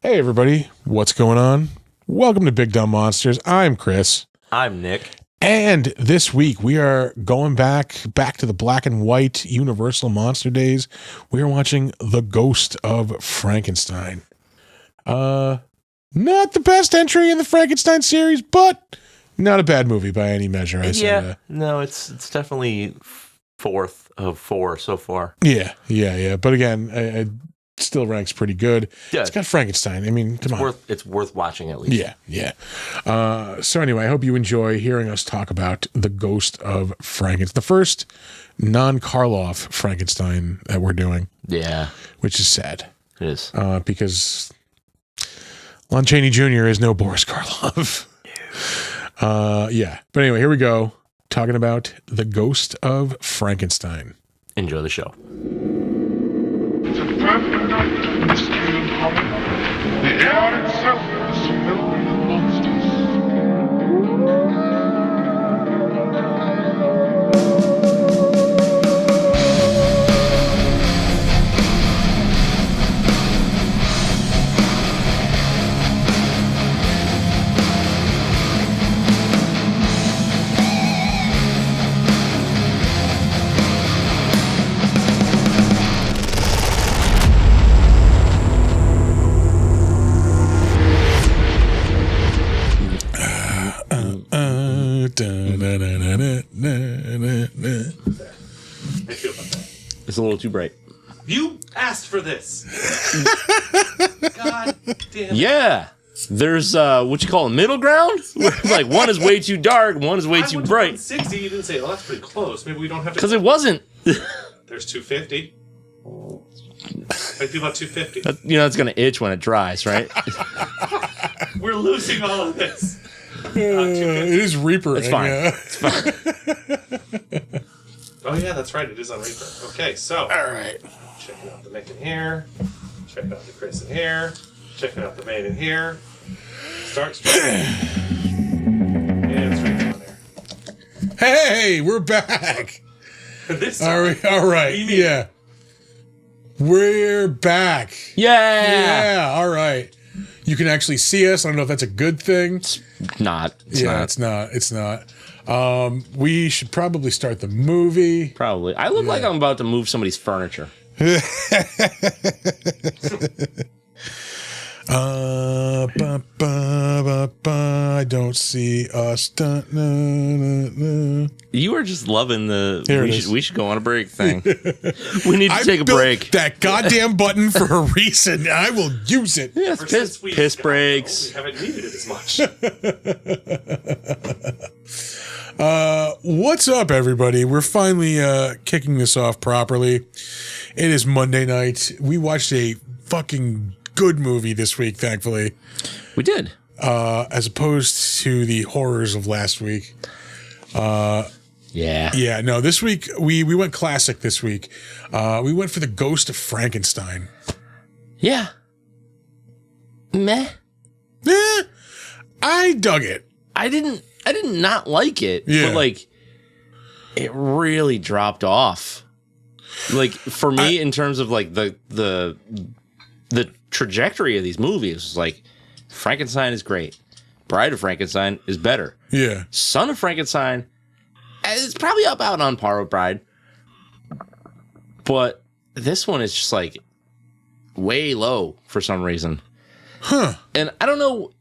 Hey everybody, what's going on? Welcome to Big Dumb Monsters. I'm Chris. I'm Nick. And this week we are going back to the black and white Universal Monster days. We are watching The Ghost of Frankenstein. Not the best entry in the Frankenstein series, but not a bad movie by any measure. No, it's definitely fourth of four so far. Yeah. But again, it still ranks pretty good. Yeah. It's got Frankenstein. I mean, come on. It's worth watching at least. Yeah. So anyway, I hope you enjoy hearing us talk about The Ghost of Frankenstein. The first non-Karloff Frankenstein that we're doing. Yeah. Which is sad. It is. Because Lon Chaney Jr. is no Boris Karloff. Yeah. But anyway, here we go. Talking about The Ghost of Frankenstein. Enjoy the show. It's a perfect night for mystery and horror. The air itself is filled with monsters. It's a little too bright. You asked for this. God damn it. Yeah. There's what you call a middle ground? Like one is way too dark, one is way too bright. 160, you didn't say, oh, that's pretty close. Maybe we don't have to. Because it wasn't. There's 250. I feel about 250. It's going to itch when it dries, right? We're losing all of this. It is Reaper. It's fine. It's fine. Oh, yeah, that's right. It is on Reaper. Okay, so. All right. Checking out the Mick in here. Checking out the Chris in here. Checking out the main in here. Start straight. And straight down there. Hey, we're back. This time. All right. Yeah. We're back. Yeah. All right. You can actually see us. I don't know if that's a good thing. It's not. It's not. We should probably start the movie. Probably. I look like I'm about to move somebody's furniture. I don't see us. You are just loving the we should go on a break thing. We need to take a break. That goddamn button for a reason. I will use it. Yeah, piss breaks. We haven't needed it as much. What's up, everybody? We're finally kicking this off properly. It is Monday night. We watched a fucking good movie this week, thankfully. We did. As opposed to the horrors of last week. Yeah, no, this week we went classic this week. We went for The Ghost of Frankenstein. Yeah. Meh. I dug it. I did not like it. Yeah. But like it really dropped off. Like for me, in terms of like the trajectory of these movies, was like Frankenstein is great. Bride of Frankenstein is better. Yeah. Son of Frankenstein is probably about on par with Bride. But this one is just like way low for some reason. Huh. And I don't know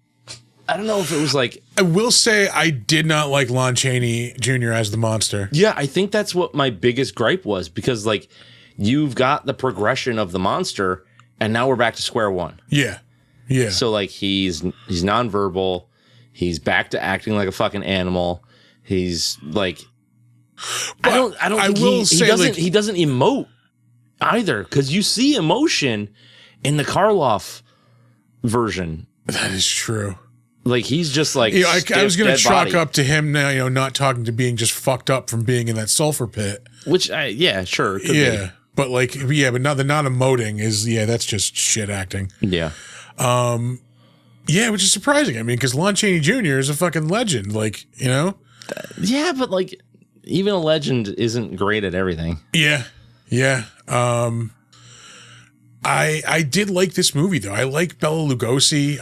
if it was like... I will say I did not like Lon Chaney Jr. as the monster. Yeah, I think that's what my biggest gripe was, because like you've got the progression of the monster and now we're back to square one. Yeah. Yeah. So like he's nonverbal. He's back to acting like a fucking animal. He's like, I don't think he doesn't emote either, because you see emotion in the Karloff version. That is true. Like he's just like, I was going to chalk body. up to him now, not talking to being just fucked up from being in that sulfur pit. Which, sure. Could Yeah. But like, but the not emoting is, that's just shit acting. be. Yeah. Yeah, which is surprising. I mean, because Lon Chaney Jr. is a fucking legend. Like, Yeah, but like, even a legend isn't great at everything. Yeah. Yeah. I did like this movie though. I like Bela Lugosi.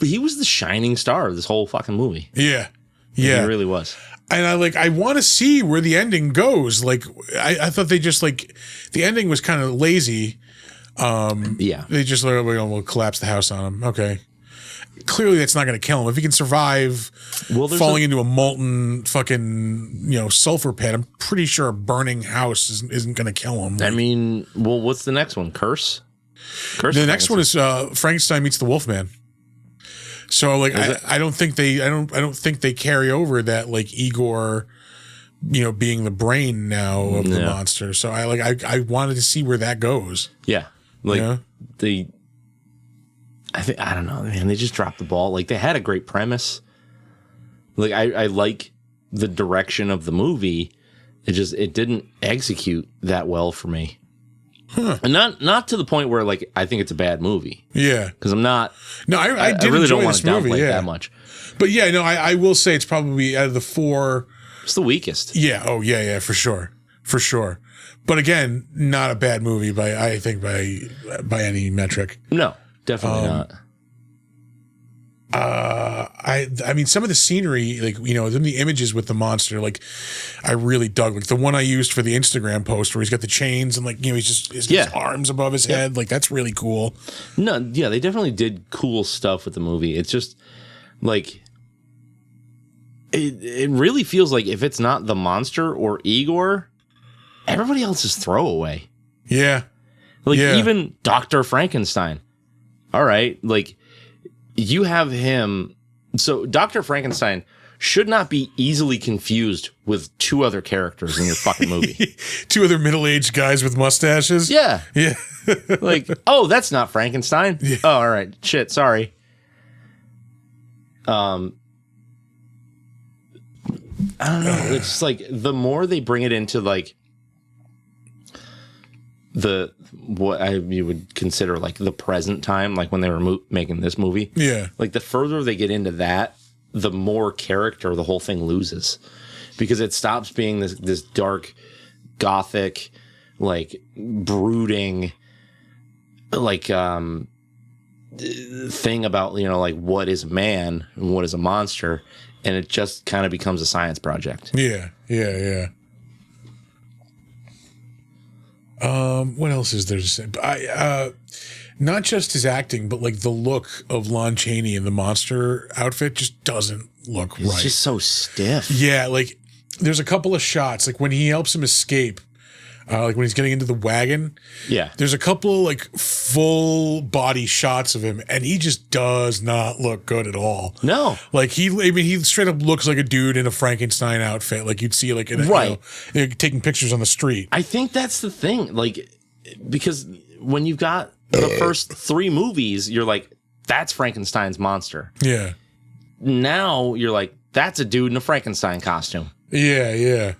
He was the shining star of this whole fucking movie. Yeah. He really was. And I want to see where the ending goes. Like, I thought they just the ending was kind of lazy. Yeah. They just we'll collapse the house on him. Okay. Clearly that's not going to kill him. If he can survive falling into a molten fucking, sulfur pit, I'm pretty sure a burning house isn't going to kill him. I mean, well, what's the next one? Curse? The next one is Frankenstein meets the Wolfman. So I don't think they carry over that Igor, being the brain now of the monster. So I wanted to see where that goes. Yeah. I don't know, man. They just dropped the ball. Like, they had a great premise. Like, I like the direction of the movie. It didn't execute that well for me. Huh. And not to the point where I think it's a bad movie. Yeah, because I'm not. No, I really don't want to downplay that much. But yeah, no, I will say it's probably out of the four, it's the weakest. Yeah. Oh yeah, for sure. But again, not a bad movie by any metric. No. Definitely not. I mean, some of the scenery, then the images with the monster, I really dug. Like the one I used for the Instagram post where he's got the chains and he's just his arms above his head. That's really cool. No, yeah, they definitely did cool stuff with the movie. It's just it really feels like if it's not the monster or Igor, everybody else is throwaway. Yeah. Even Dr. Frankenstein. All right, you have him. So Dr. Frankenstein should not be easily confused with two other characters in your fucking movie. Two other middle-aged guys with mustaches. Yeah. Yeah. Oh, that's not Frankenstein. Yeah. Oh, all right. Shit, sorry. I don't know. It's the more they bring it into you would consider the present time, when they were making this movie. Yeah. The further they get into that, the more character the whole thing loses, because it stops being this dark, gothic, brooding, thing about, what is man and what is a monster. And it just kind of becomes a science project. Yeah. Yeah. What else is there to say? Not just his acting, but the look of Lon Chaney in the monster outfit just doesn't look right. It's just so stiff. Yeah, there's a couple of shots, when he helps him escape, when he's getting into the wagon. Yeah, there's a couple full body shots of him, and he just does not look good at all. No, he straight up looks like a dude in a Frankenstein outfit, you'd see right, taking pictures on the street. I think that's the thing, because when you've got the first three movies, you're that's Frankenstein's monster. Yeah. Now you're that's a dude in a Frankenstein costume. Yeah.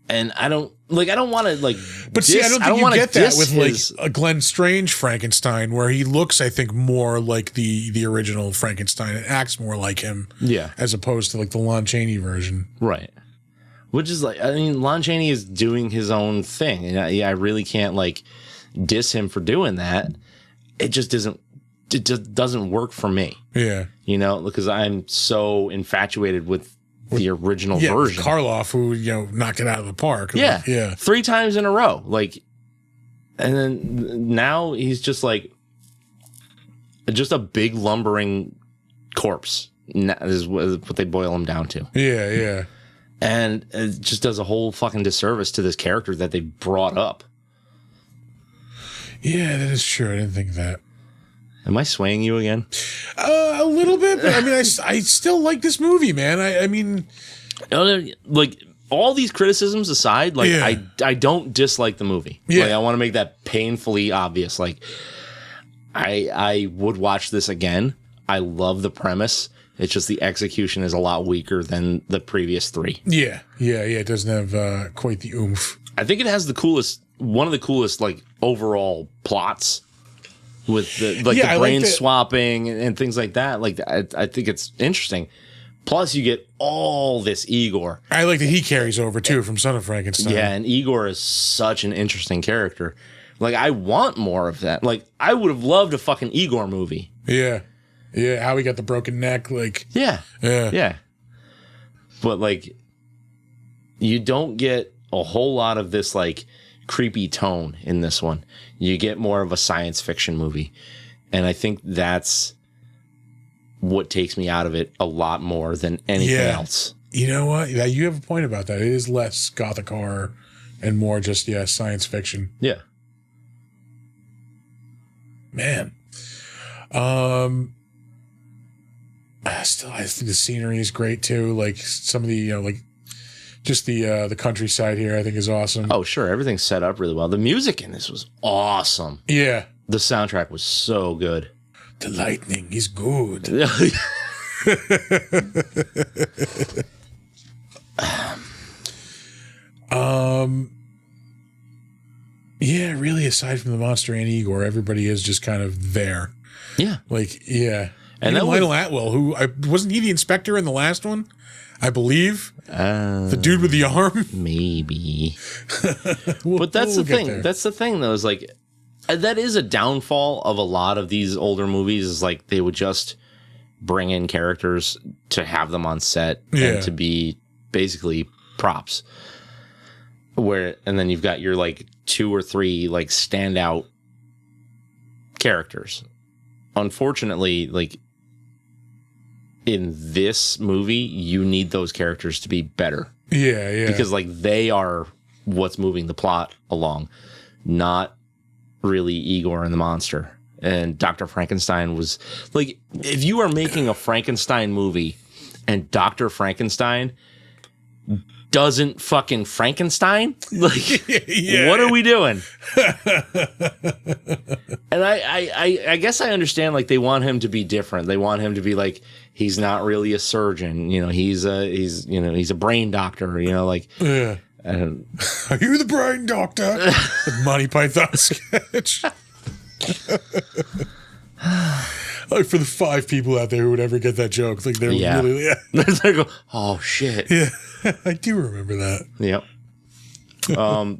And I don't want to but see, I don't think you get that with a Glenn Strange Frankenstein, where he looks, I think, more like the original Frankenstein and acts more like him. Yeah. As opposed to the Lon Chaney version. Right. Which is Lon Chaney is doing his own thing. And I really can't diss him for doing that. It just doesn't work for me. Yeah. Because I'm so infatuated with the original version. Karloff, who, knocked it out of the park. Yeah. Yeah. 3 times in a row. And then now he's just just a big lumbering corpse. Is what they boil him down to. Yeah. And it just does a whole fucking disservice to this character that they brought up. Yeah, that is true. I didn't think of that. Am I swaying you again? A little bit, but I mean, I still like this movie, man. I mean, like all these criticisms aside, like Yeah. I don't dislike the movie. Yeah. Like I want to make that painfully obvious. Like I would watch this again. I love the premise. It's just the execution is a lot weaker than the previous three. yeah. It doesn't have quite the oomph. I think it has one of the coolest like overall plots with the Yeah, I like brain the- swapping and things like that. Like I think it's interesting. Plus, you get all this Igor. I like that he carries over too from Son of Frankenstein. Yeah, and Igor is such an interesting character. Like, I want more of that. Like, I would have loved a fucking Igor movie. Yeah. How he got the broken neck, like. Yeah. Yeah. Yeah. But, like, you don't get a whole lot of this, like, creepy tone in this one. You get more of a science fiction movie. And I think that's what takes me out of it a lot more than anything else. You know what? Yeah, you have a point about that. It is less gothic horror and more just science fiction. Yeah. Man. I think the scenery is great too. Like some of the like just the countryside here I think is awesome. Oh, sure. Everything's set up really well. The music in this was awesome. Yeah. The soundtrack was so good. The lightning is good. Yeah, really, aside from the monster and Igor, everybody is just kind of there. Yeah. Like, yeah. And even that Lionel Atwell, who wasn't he the inspector in the last one? I believe. The dude with the arm? Maybe. We'll But that's the get thing. there. That's the thing, though, is like, that is a downfall of a lot of these older movies, is like they would just bring in characters to have them on set and to be basically props. And then you've got your like 2 or 3 like standout characters. Unfortunately, like in this movie, you need those characters to be better. Yeah. Because like they are what's moving the plot along, not really Igor and the monster. And Dr. Frankenstein was like, if you are making a Frankenstein movie and Dr. Frankenstein doesn't fucking Frankenstein, like, what are we doing? And I guess I understand, like, they want him to be different. They want him to be like, he's not really a surgeon, he's a brain doctor, like, Yeah. Are you the brain doctor? The Monty Python sketch. Like for the 5 people out there who would ever get that joke, like they're literally, They go, oh shit. yeah. I do remember that. Yep. I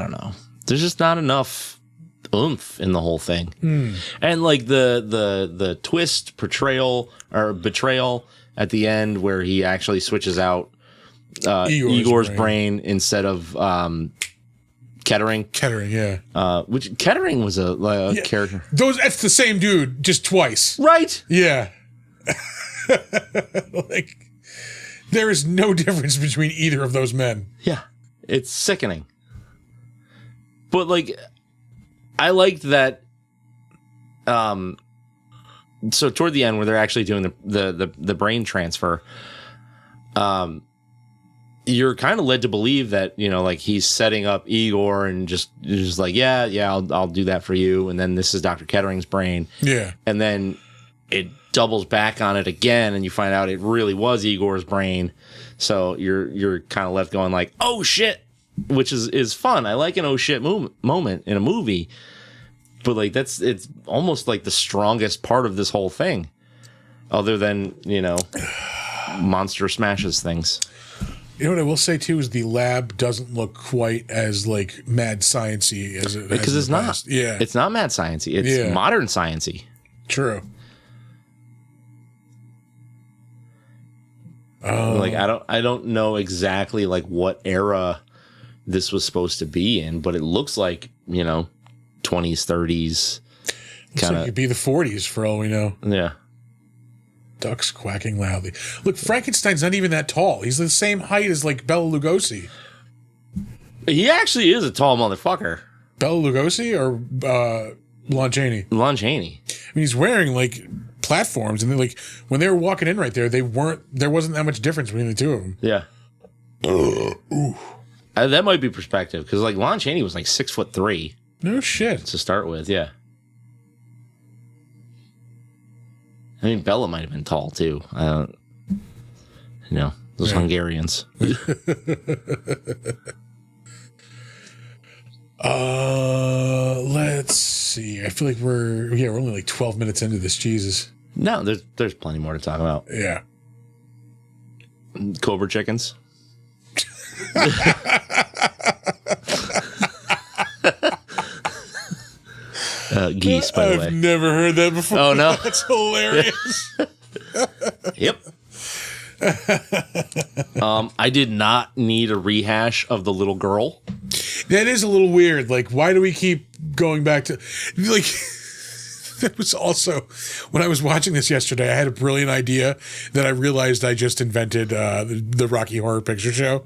don't know. There's just not enough oomph in the whole thing. And like the twist betrayal at the end where he actually switches out Igor's brain instead of Kettering. Kettering, yeah. Which Kettering was a character. That's the same dude, just twice. Right. Yeah. Like, there is no difference between either of those men. Yeah. It's sickening. But like, I liked that. So toward the end, where they're actually doing the brain transfer, you're kind of led to believe that, like he's setting up Igor and just like, yeah, I'll do that for you. And then this is Dr. Kettering's brain. Yeah. And then it doubles back on it again, and you find out it really was Igor's brain. So you're kind of left going like, oh shit, which is fun. I like an oh shit moment in a movie, but like it's almost like the strongest part of this whole thing, other than monster smashes things. You know what I will say too is the lab doesn't look quite as like mad sciencey as it Because it's not. Yeah, It's not mad sciencey. It's modern sciencey. true. Like I don't know exactly like what era this was supposed to be in, but it looks like 20s, 30s. Looks like it could be the 40s for all we know. Yeah. Ducks quacking loudly. Look, Frankenstein's not even that tall. He's the same height as like Bela Lugosi. He actually is a tall motherfucker. Bela Lugosi or Lon Chaney. Lon Chaney. I mean, he's wearing like platforms, and like when they were walking in right there, there wasn't that much difference between the two of them. Yeah. That might be perspective, because like Lon Chaney was like 6'3" No shit. to start with. Yeah. I mean, Bela might have been tall too. I don't, those Hungarians. Let's see. I feel like we're only like 12 minutes into this. Jesus. No, there's plenty more to talk about. Yeah. Cobra chickens. Geese, by the way. I've never heard that before. Oh, no. That's hilarious. Yep. I did not need a rehash of the little girl. That is a little weird. Like, why do we keep going back to like? That was also when I was watching this yesterday. I had a brilliant idea that I realized I just invented the Rocky Horror Picture Show.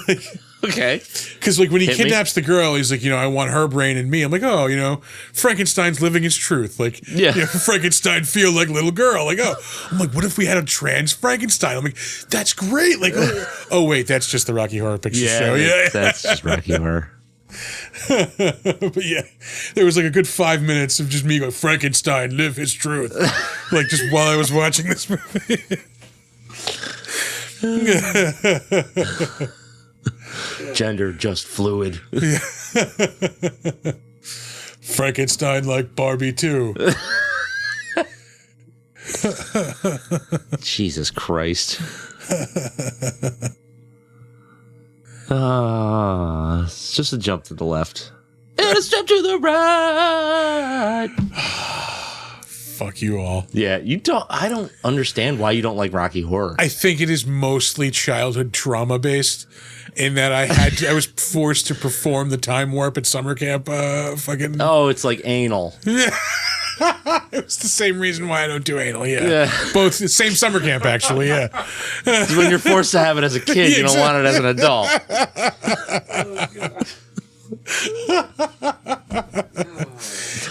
Like, Okay. because like when he Hit me. kidnaps the girl, he's like, I want her brain and me. I'm like, oh, Frankenstein's living his truth. Like, Yeah. Frankenstein feel like little girl. Like, I'm like, what if we had a trans Frankenstein? I'm like, that's great. Like, oh wait, that's just the Rocky Horror Picture Show. Yeah. That's just Rocky Horror. But yeah, there was like a good 5 minutes of just me going, Frankenstein, live his truth. Like just while I was watching this movie. Gender just fluid. Frankenstein like Barbie too. Jesus Christ. It's just a jump to the left. And a step to the right. Fuck you all. Yeah, I don't understand why you don't like Rocky Horror. I think it is mostly childhood trauma based in that I was forced to perform the time warp at summer camp. Oh, it's like anal. It was the same reason why I don't do anal. Yeah. Both the same summer camp, actually. Yeah. When you're forced to have it as a kid, you don't want it as an adult.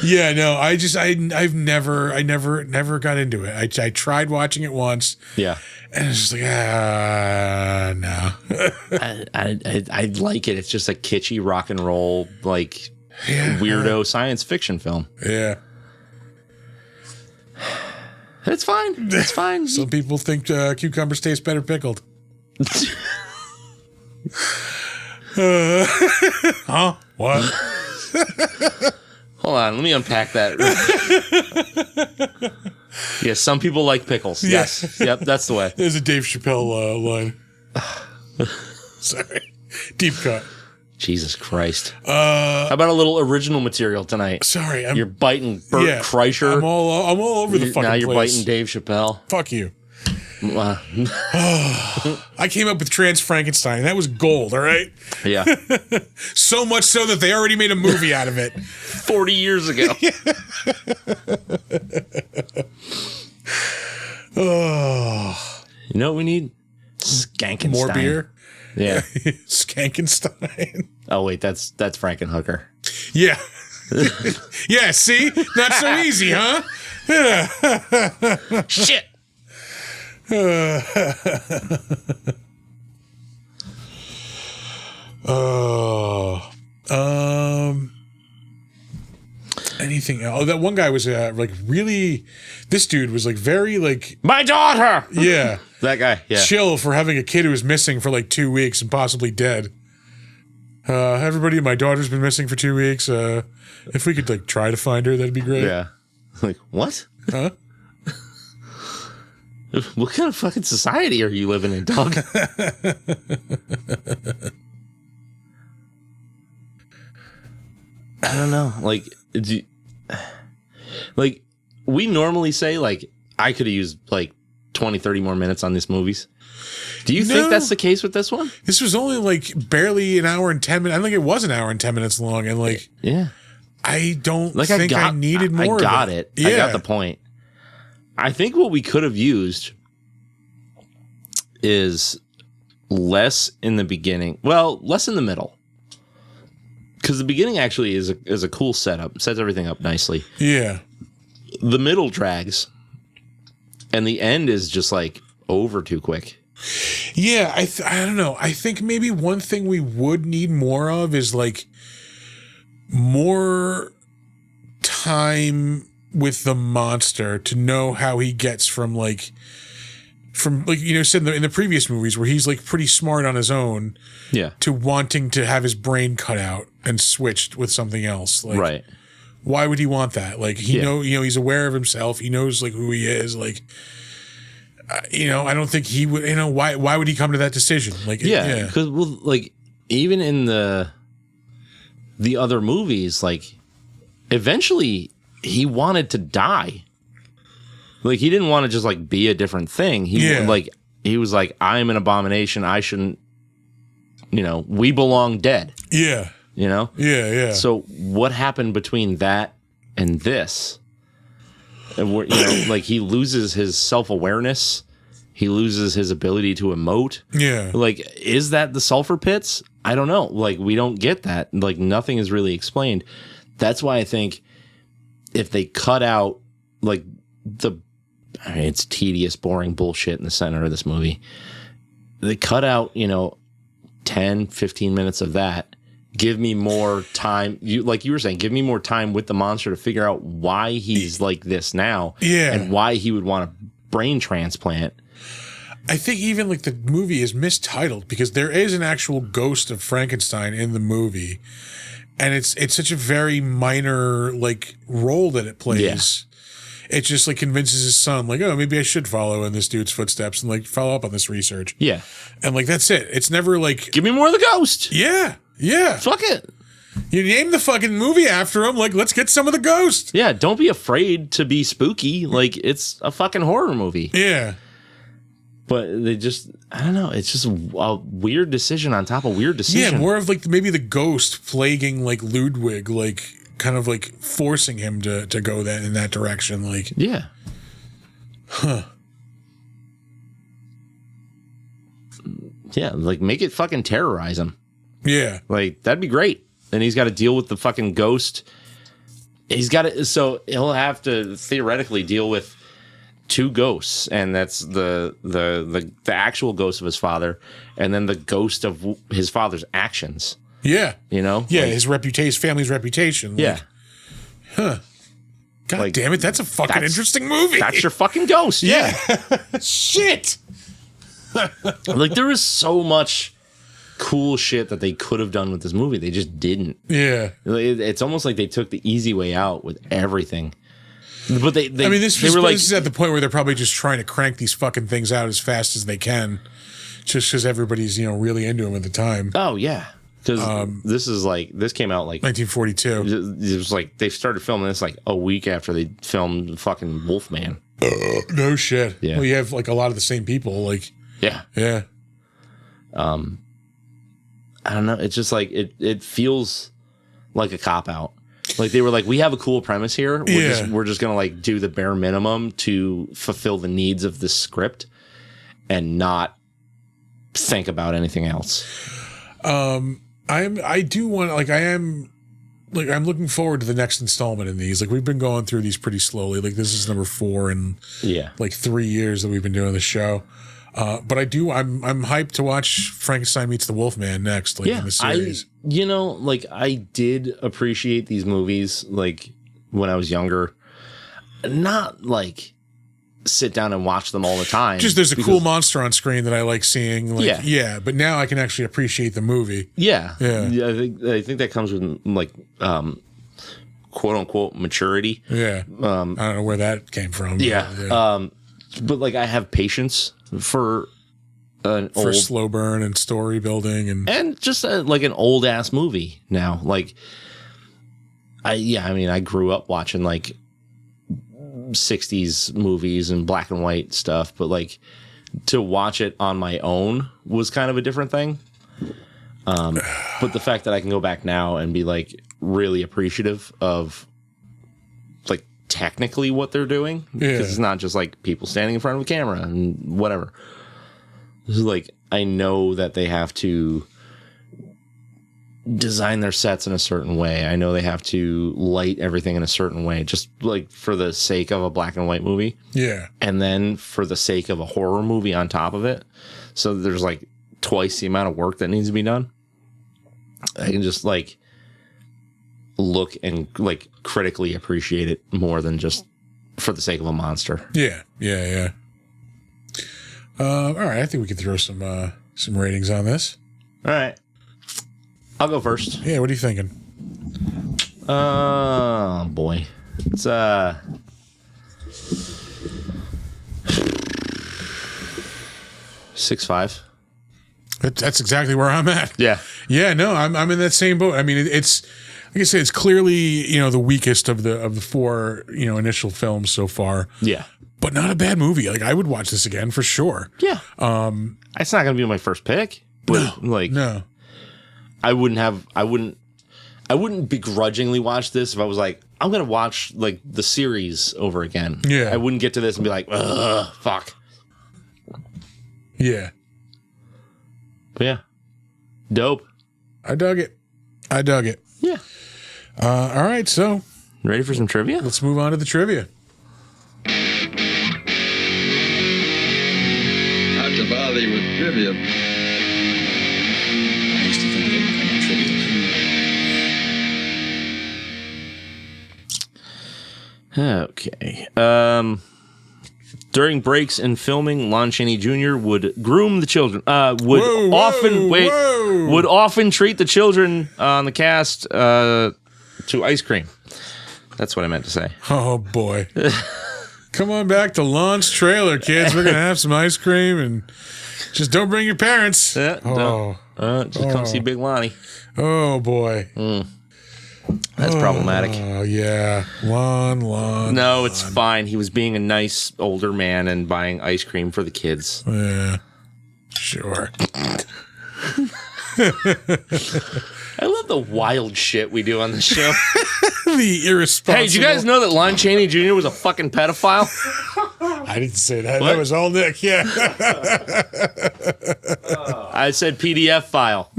Yeah, no, I've never got into it. I tried watching it once. Yeah. And it's just like, no. I like it. It's just a kitschy rock and roll, like weirdo science fiction film. Yeah. It's fine. It's fine. Some people think cucumbers taste better pickled. Huh? What? Hold on, let me unpack that. Yes, some people like pickles. Yeah. Yes. Yep, that's the way. There's a Dave Chappelle line. Sorry. Deep cut. Jesus Christ. How about a little original material tonight? Sorry. You're biting Bert Kreischer. I'm all over the fucking Now you're place. biting Dave Chappelle. Fuck you. I came up with Trans Frankenstein. That was gold, all right? Yeah. So much so that they already made a movie out of it. 40 years ago. Oh. You know what we need? Skankenstein. More beer? Yeah. Skankenstein. Oh, wait, that's Frankenhooker. Yeah. Yeah, see? Not so easy, huh? Shit. Anything else? Oh, that one guy was like really. This dude was like very like My daughter. yeah, That guy. Yeah. chill for having a kid who was missing for like 2 weeks and possibly dead. Everybody, my daughter's been missing for 2 weeks. If we could like try to find her, that'd be great. Yeah. Like, what? Huh? What kind of fucking society are you living in, dog? I don't know. Like, we normally say, like, I could have used, like, 20, 30 more minutes on these movies. Do you think that's the case with this one? This was only like barely an hour and 10 minutes. I think it was an hour and 10 minutes long. And like, Yeah. I don't Like, think I needed more. I got of it. Yeah. I got the point. I think what we could have used is less in the beginning. Well, less in the middle. because the beginning actually is a cool setup, sets everything up nicely. Yeah. The middle drags, and the end is just like over too quick. Yeah, I don't know. I think maybe one thing we would need more of is like more time with the monster to know how he gets from like you know, said in the previous movies where he's like pretty smart on his own, Yeah. to wanting to have his brain cut out and switched with something else. Like, Right. why would he want that? Like he he's aware of himself. He knows like who he is. Like. You know, I don't think he would. You know, why would he come to that decision? Like, Yeah, because like even in the other movies, like eventually he wanted to die. Like he didn't want to just like be a different thing. He was like, I'm an abomination. I shouldn't. You know, we belong dead. Yeah. You know. Yeah. So what happened between that and this? And you know, like he loses his self-awareness, he loses his ability to emote. Yeah. Like, is that the sulfur pits? I don't know. Like, we don't get that. Like, nothing is really explained. That's why I think if they cut out like it's tedious, boring bullshit in the center of this movie. They cut out, 10, 15 minutes of that. Give me more time. Like you were saying, give me more time with the monster to figure out why he's like this now. Yeah. And why he would want a brain transplant. I think even like the movie is mistitled because there is an actual Ghost of Frankenstein in the movie. And it's such a very minor like role that it plays. Yeah. It just like convinces his son, like, oh, maybe I should follow in this dude's footsteps and like follow up on this research. Yeah. And like that's it. It's never like give me more of the ghost. Yeah. Yeah. Fuck it. You name the fucking movie after him. Like, let's get some of the ghost. Yeah. Don't be afraid to be spooky. Like, it's a fucking horror movie. Yeah. But they just, I don't know. It's just a weird decision on top of weird decision. Yeah. More of like maybe the ghost plaguing like Ludwig, like kind of like forcing him to go in that direction. Like, yeah. Huh. Yeah. Like, make it fucking terrorize him. Yeah. Like, that'd be great. And he's got to deal with the fucking ghost. He's got to, so he'll have to theoretically deal with two ghosts, and that's the actual ghost of his father, and then the ghost of his father's actions. Yeah. Yeah, like, his reputation, family's reputation. Like, yeah. Huh. God like, damn it, that's a fucking interesting movie. That's your fucking ghost. Yeah. Shit. Like, there is so much cool shit that they could have done with this movie. They just didn't. Yeah. It's almost like they took the easy way out with everything. But they I mean, this is at the point where they're probably just trying to crank these fucking things out as fast as they can, just because everybody's really into them at the time. Oh yeah, because this came out like 1942. It was like they started filming this like a week after they filmed fucking Wolfman. No shit. Yeah. Well, you have like a lot of the same people. Like yeah. I don't know. It's just like it feels like a cop out. Like they were like, we have a cool premise here. We're just gonna like do the bare minimum to fulfill the needs of this script and not think about anything else. I'm looking forward to the next installment in these. Like we've been going through these pretty slowly. Like this is number 4 in like 3 years that we've been doing the show. But I'm hyped to watch Frankenstein Meets the Wolfman next, like in the series. I did appreciate these movies like when I was younger. Not like sit down and watch them all the time. Just there's a cool monster on screen that I like seeing. Like, yeah. But now I can actually appreciate the movie. Yeah. Yeah. I think that comes with like quote unquote maturity. Yeah. I don't know where that came from. Yeah. But like I have patience for slow burn and story building and just like an old ass movie now. Like I grew up watching like 60s movies and black and white stuff, but like to watch it on my own was kind of a different thing. But the fact that I can go back now and be like really appreciative of like technically what they're doing, because it's not just like people standing in front of a camera and whatever. This is like, I know that they have to design their sets in a certain way. I know they have to light everything in a certain way, just like for the sake of a black and white movie. Yeah. And then for the sake of a horror movie on top of it. So there's like twice the amount of work that needs to be done. I can just like look and like critically appreciate it more than just for the sake of a monster. Yeah. All right. I think we can throw some ratings on this. All right. I'll go first. Yeah. What are you thinking? Oh boy. It's 6.5. That's exactly where I'm at. Yeah. Yeah. No, I'm in that same boat. I mean, it's like I say, it's clearly the weakest of the four initial films so far. Yeah. But not a bad movie. Like I would watch this again for sure. Yeah. It's not gonna be my first pick. But No. I wouldn't begrudgingly watch this if I was like, I'm gonna watch like the series over again. Yeah. I wouldn't get to this and be like, ugh, fuck. Yeah. But yeah. Dope. I dug it. Yeah. All right, so Ready for some trivia? let's move on to the trivia. Not to bother you with trivia. I used to think they were kind of trivia. Okay. During breaks in filming, Lon Chaney Jr. would groom the children. Would often treat the children on the cast to ice cream. That's what I meant to say. Oh boy. Come on back to Lon's trailer, kids. We're gonna have some ice cream and just don't bring your parents. Just come see Big Lonnie. Oh boy. That's problematic. Oh yeah. Lon. No, it's fine. He was being a nice older man and buying ice cream for the kids. Yeah. Sure. I love the wild shit we do on the show. The irresponsible. Hey, did you guys know that Lon Chaney Jr. was a fucking pedophile? I didn't say that. What? That was all Nick. Yeah. I said PDF file.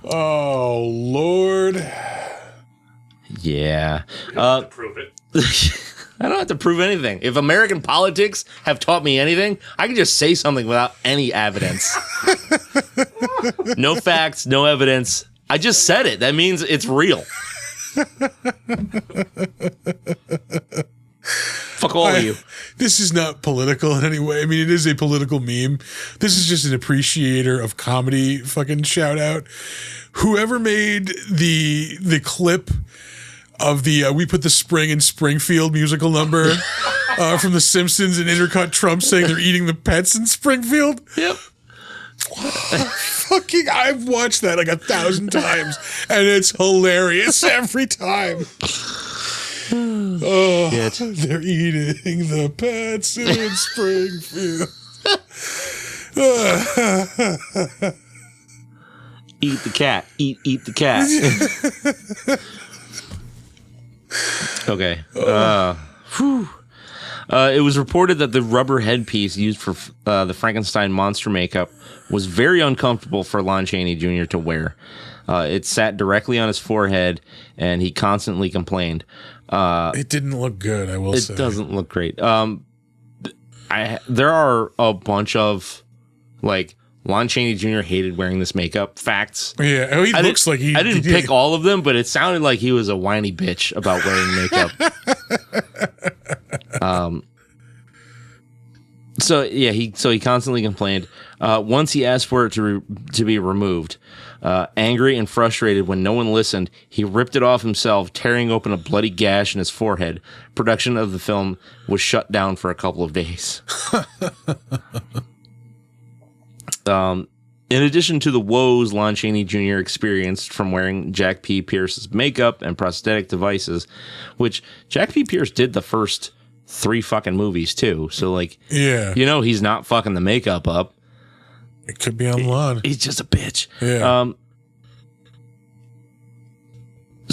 Oh Lord. Yeah. Prove it. I don't have to prove anything. If American politics have taught me anything, I can just say something without any evidence. No facts, no evidence. I just said it. That means it's real. Fuck all of you. This is not political in any way. I mean, it is a political meme. This is just an appreciator of comedy fucking shout out. Whoever made the clip of the We Put the Spring in Springfield musical number from The Simpsons and intercut Trump saying they're eating the pets in Springfield. Yep. Fucking, I've watched that like 1,000 times and it's hilarious every time. Oh, Shit. they're eating the pets in Springfield. Eat the cat. Eat the cat. Okay. It was reported that the rubber headpiece used for the Frankenstein monster makeup was very uncomfortable for Lon Chaney Jr. to wear. It sat directly on his forehead, and he constantly complained. It didn't look good, I will say. It doesn't look great. There are a bunch of, like, Lon Chaney Jr. hated wearing this makeup facts. Yeah, oh, he looks like he... I didn't pick all of them, but it sounded like he was a whiny bitch about wearing makeup. So he constantly complained. Once he asked for it to be removed. Angry and frustrated when no one listened, he ripped it off himself, tearing open a bloody gash in his forehead. Production of the film was shut down for a couple of days. In addition to the woes Lon Chaney Jr. experienced from wearing Jack P. Pierce's makeup and prosthetic devices, which Jack P. Pierce did the first 3 fucking movies too. So like, Yeah. he's not fucking the makeup up. It could be on Lon. He's just a bitch. Yeah.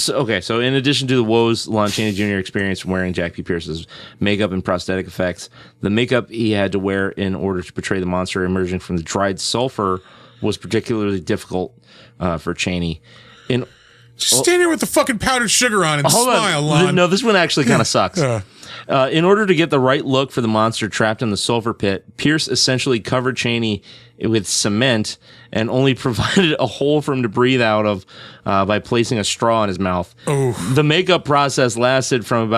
So in addition to the woes Lon Chaney Jr. experienced from wearing Jack P. Pierce's makeup and prosthetic effects, the makeup he had to wear in order to portray the monster emerging from the dried sulfur was particularly difficult for Chaney. Just stand here with the fucking powdered sugar on and smile, Lon. No, this one actually kind of sucks. In order to get the right look for the monster trapped in the sulfur pit, Pierce essentially covered Chaney with cement and only provided a hole for him to breathe out of by placing a straw in his mouth. Oh. The makeup process lasted from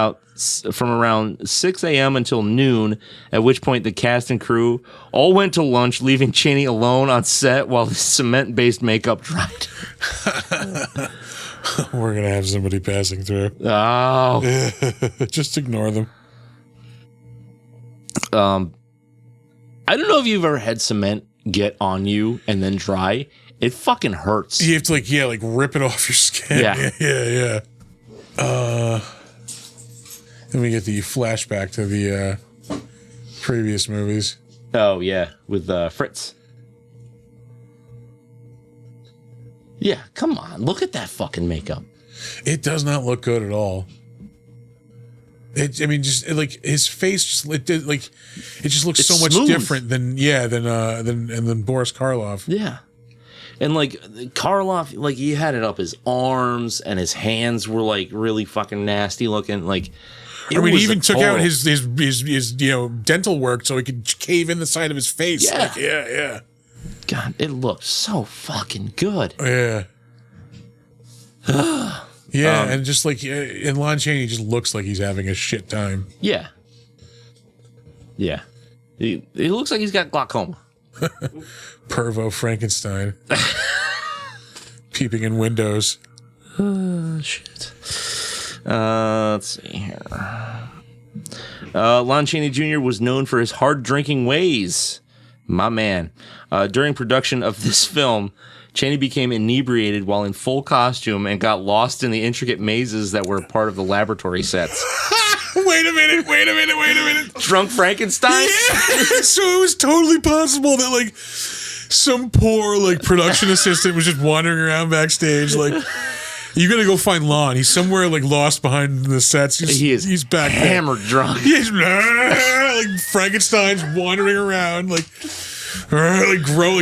around 6 a.m. until noon, at which point the cast and crew all went to lunch, leaving Chaney alone on set while the cement-based makeup dried. We're going to have somebody passing through. Oh. Just ignore them. I don't know if you've ever had cement get on you and then dry. It fucking hurts. You have to like rip it off your skin. Yeah. Let me get the flashback to the previous movies. Oh yeah, with Fritz. Yeah, come on, look at that fucking makeup. It does not look good at all. His face just it just looks It's so much smooth. different than Boris Karloff. Yeah. And like Karloff, like he had it up his arms and his hands were like really fucking nasty looking. Like I mean, he even took out his dental work so he could cave in the side of his face. Yeah. Yeah. God, it looked so fucking good. Yeah. Yeah, and just like in Lon Chaney just looks like he's having a shit time. Yeah. Yeah. He looks like he's got glaucoma. Pervo Frankenstein. Peeping in windows. Shit. Let's see here. Lon Chaney Jr. was known for his hard drinking ways. My man. During production of this film, Chaney became inebriated while in full costume and got lost in the intricate mazes that were part of the laboratory sets. Wait a minute. Drunk Frankenstein? Yeah. So it was totally possible that like some poor like production assistant was just wandering around backstage like, you gotta go find Lon. He's somewhere like lost behind the sets. He's back hammered drunk. He's like Frankenstein's wandering around like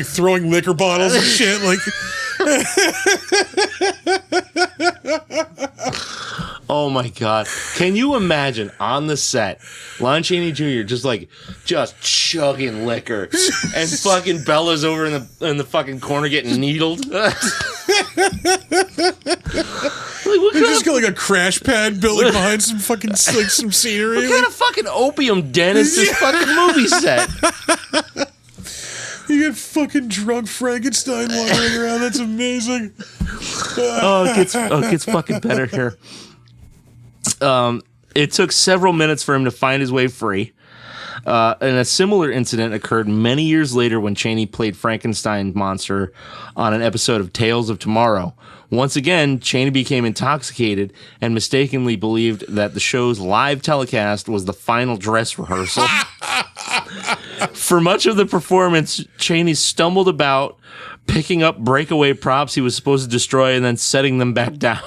throwing liquor bottles and shit like. Oh my God. Can you imagine on the set, Lon Chaney Jr. just chugging liquor and fucking Bella's over in the fucking corner getting needled? Like, what They just got like a crash pad building behind some fucking like some scenery. What kind of fucking opium den is this fucking movie set? You get fucking drunk Frankenstein wandering around. That's amazing. It gets fucking better here. It took several minutes for him to find his way free. And a similar incident occurred many years later when Chaney played Frankenstein monster on an episode of Tales of Tomorrow. Once again, Chaney became intoxicated and mistakenly believed that the show's live telecast was the final dress rehearsal. For much of the performance, Chaney stumbled about, picking up breakaway props he was supposed to destroy and then setting them back down.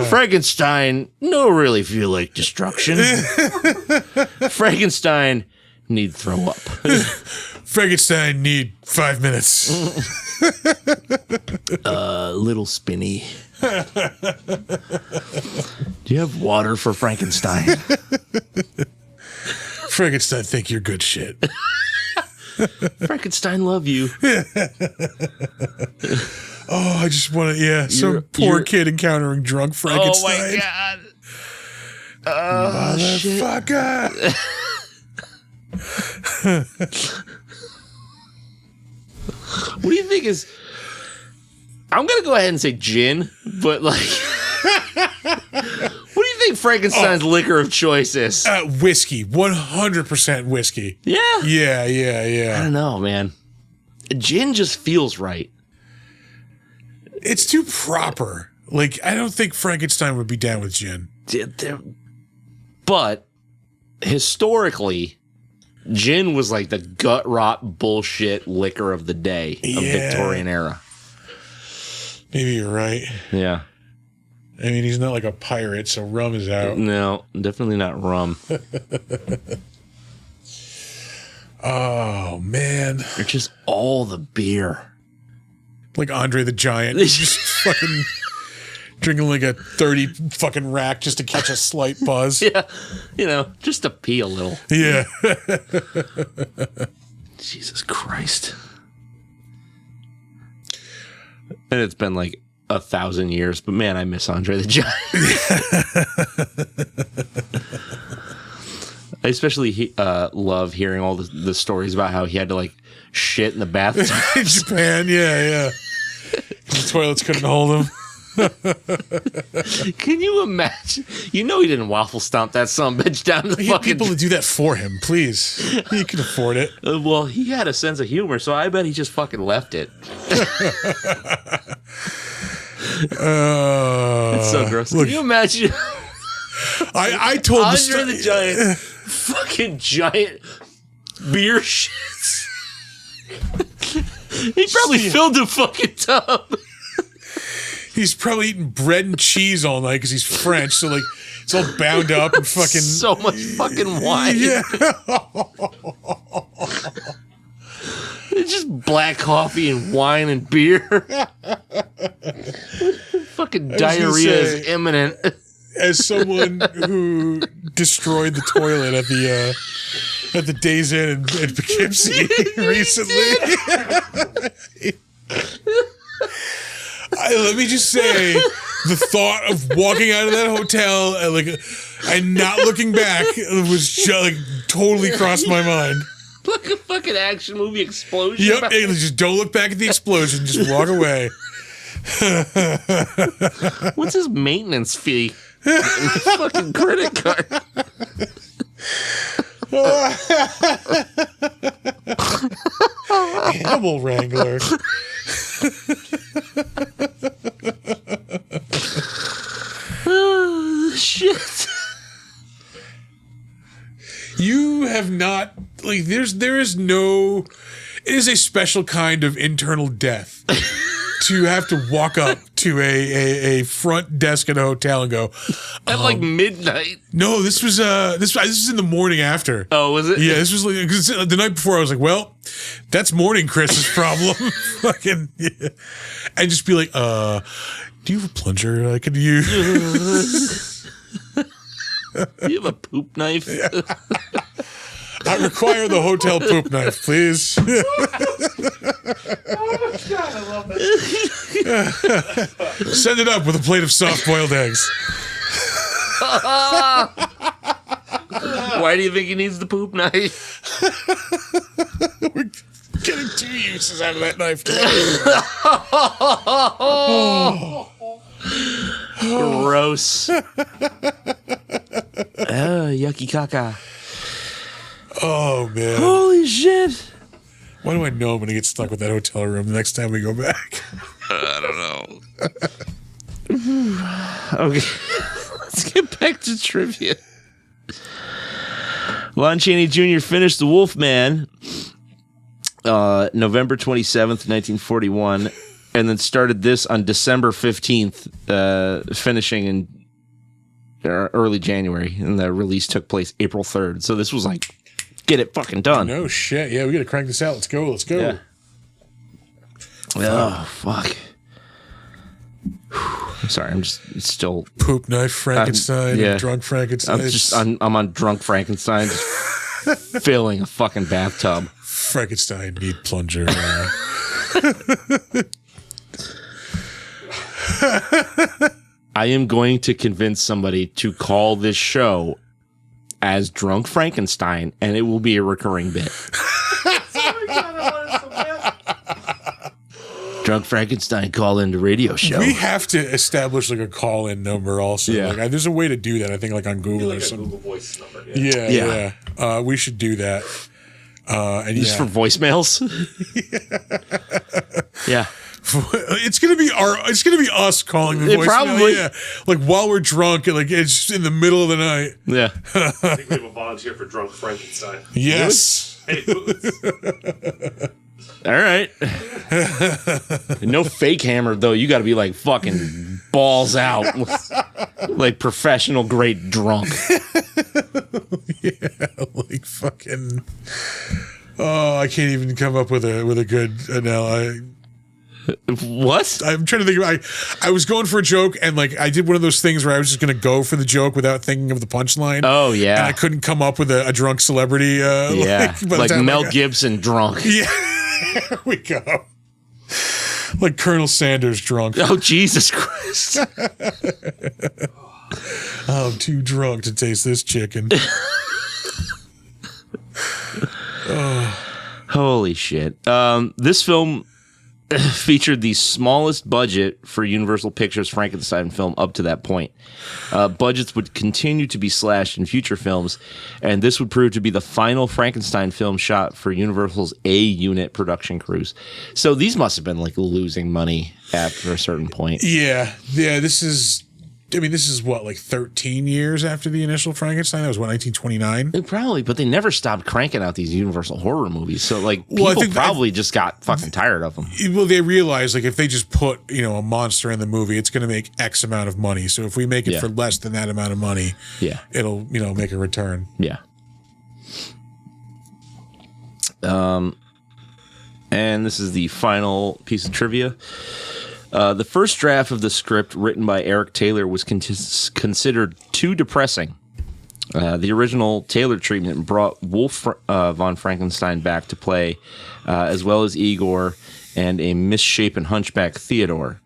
Frankenstein no really feel like destruction. Frankenstein need throw up. Frankenstein need 5 minutes. Little spinny. Do you have water for Frankenstein? Frankenstein think you're good shit. Frankenstein love you. Oh, I just want to, some poor kid encountering drunk Frankenstein. Oh my God. Motherfucker. What do you think is... I'm going to go ahead and say gin, but like... What do you think Frankenstein's liquor of choice is? Whiskey. 100% whiskey. Yeah. Yeah. I don't know, man. Gin just feels right. It's too proper. Like, I don't think Frankenstein would be down with gin. But historically, gin was like the gut rot bullshit liquor of the day of Victorian era. Maybe you're right. Yeah. I mean, he's not like a pirate, so rum is out. No, definitely not rum. Oh, man. Or just all the beer. Like Andre the Giant. He's just fucking drinking like a 30 fucking rack just to catch a slight buzz. Yeah. You know, just to pee a little. Yeah. Jesus Christ. And it's been like 1,000 years, but man, I miss Andre the Giant. I especially love hearing all the stories about how he had to like shit in the bathtub. In Japan, yeah. The toilets couldn't hold him. Can you imagine? You know he didn't waffle stomp that son-of-a-bitch down the He had fucking... people to do that for him, please. He can afford it. Well, he had a sense of humor, so I bet he just fucking left it. It's so gross. Look, Can you imagine? I told Andre the Giant, fucking giant beer shits. He probably filled the fucking tub. He's probably eating bread and cheese all night because he's French, so like it's all bound up and fucking So much fucking wine. Yeah. It's just black coffee and wine and beer. Fucking diarrhea is imminent. As someone who destroyed the toilet at the Days Inn in Poughkeepsie recently. Let me just say, the thought of walking out of that hotel and not looking back was just like totally crossed my mind. Like a fucking action movie explosion. Yep, hey, just don't look back at the explosion. Just walk away. What's his maintenance fee? Fucking credit card. Animal Wrangler. Shit. You have not there is no. It is a special kind of internal death to have to walk up to a front desk at a hotel and go At like midnight. No, this was in the morning after. Oh, was it? Yeah, this was like 'cause the night before. I was like, well, that's morning Chris's problem. Fucking yeah. And just be like, do you have a plunger I could use? Do you have a poop knife? Yeah. I require the hotel poop knife, please. Oh, God, I love that. Send it up with a plate of soft-boiled eggs. Why do you think he needs the poop knife? We're getting 2 uses out of that knife today. Gross. Yucky caca. Oh, man. Holy shit. Why do I know I'm going to get stuck with that hotel room the next time we go back? I don't know. Okay. Let's get back to trivia. Lon Chaney Jr. finished The Wolfman November 27th, 1941, and then started this on December 15th, finishing in early January, and the release took place April 3rd. So this was like, get it fucking done. No shit. Yeah, we got to crank this out. Let's go. Yeah. Oh, fuck. I'm sorry, I'm just still Poop knife Frankenstein, yeah. Drunk Frankenstein. I'm on Drunk Frankenstein, just filling a fucking bathtub. Frankenstein need plunger. I am going to convince somebody to call this show as Drunk Frankenstein, and it will be a recurring bit. Drunk Frankenstein call in the radio show. We have to establish like a call-in number also. Yeah. Like, there's a way to do that, I think, like on Google Like or a something. Google Voice number. Yeah. We should do that. And Just for voicemails? Yeah. It's gonna be us calling the voicemail. Probably. Yeah. Like while we're drunk and like it's just in the middle of the night. Yeah. I think we have a volunteer for Drunk Frankenstein. Yes. Hey, Boots. All right. No fake hammer, though. You got to be like fucking balls out. Like professional grade drunk. Yeah, like fucking. Oh, I can't even come up with a good analogy. What? I'm trying to think of. I was going for a joke, and like I did one of those things where I was just going to go for the joke without thinking of the punchline. Oh yeah. And I couldn't come up with a drunk celebrity. Yeah, like Mel Gibson drunk. Yeah, there we go. Like Colonel Sanders drunk. Oh Jesus Christ! I'm too drunk to taste this chicken. Holy shit! This film featured the smallest budget for Universal Pictures Frankenstein film up to that point. Budgets would continue to be slashed in future films, and this would prove to be the final Frankenstein film shot for Universal's A-unit production crews. So these must have been like losing money after a certain point. Yeah. This is what, like 13 years after the initial Frankenstein? That was what, 1929? Probably, but they never stopped cranking out these Universal horror movies. So like Well, I people think probably just got fucking tired of them. Well, they realized like if they just put a monster in the movie, it's going to make X amount of money. So if we make it Yeah. for less than that amount of money, Yeah. it'll make a return. Yeah. And this is the final piece of trivia. The first draft of the script written by Eric Taylor was considered too depressing. The original Taylor treatment brought Wolf von Frankenstein back to play, as well as Igor and a misshapen hunchback Theodore.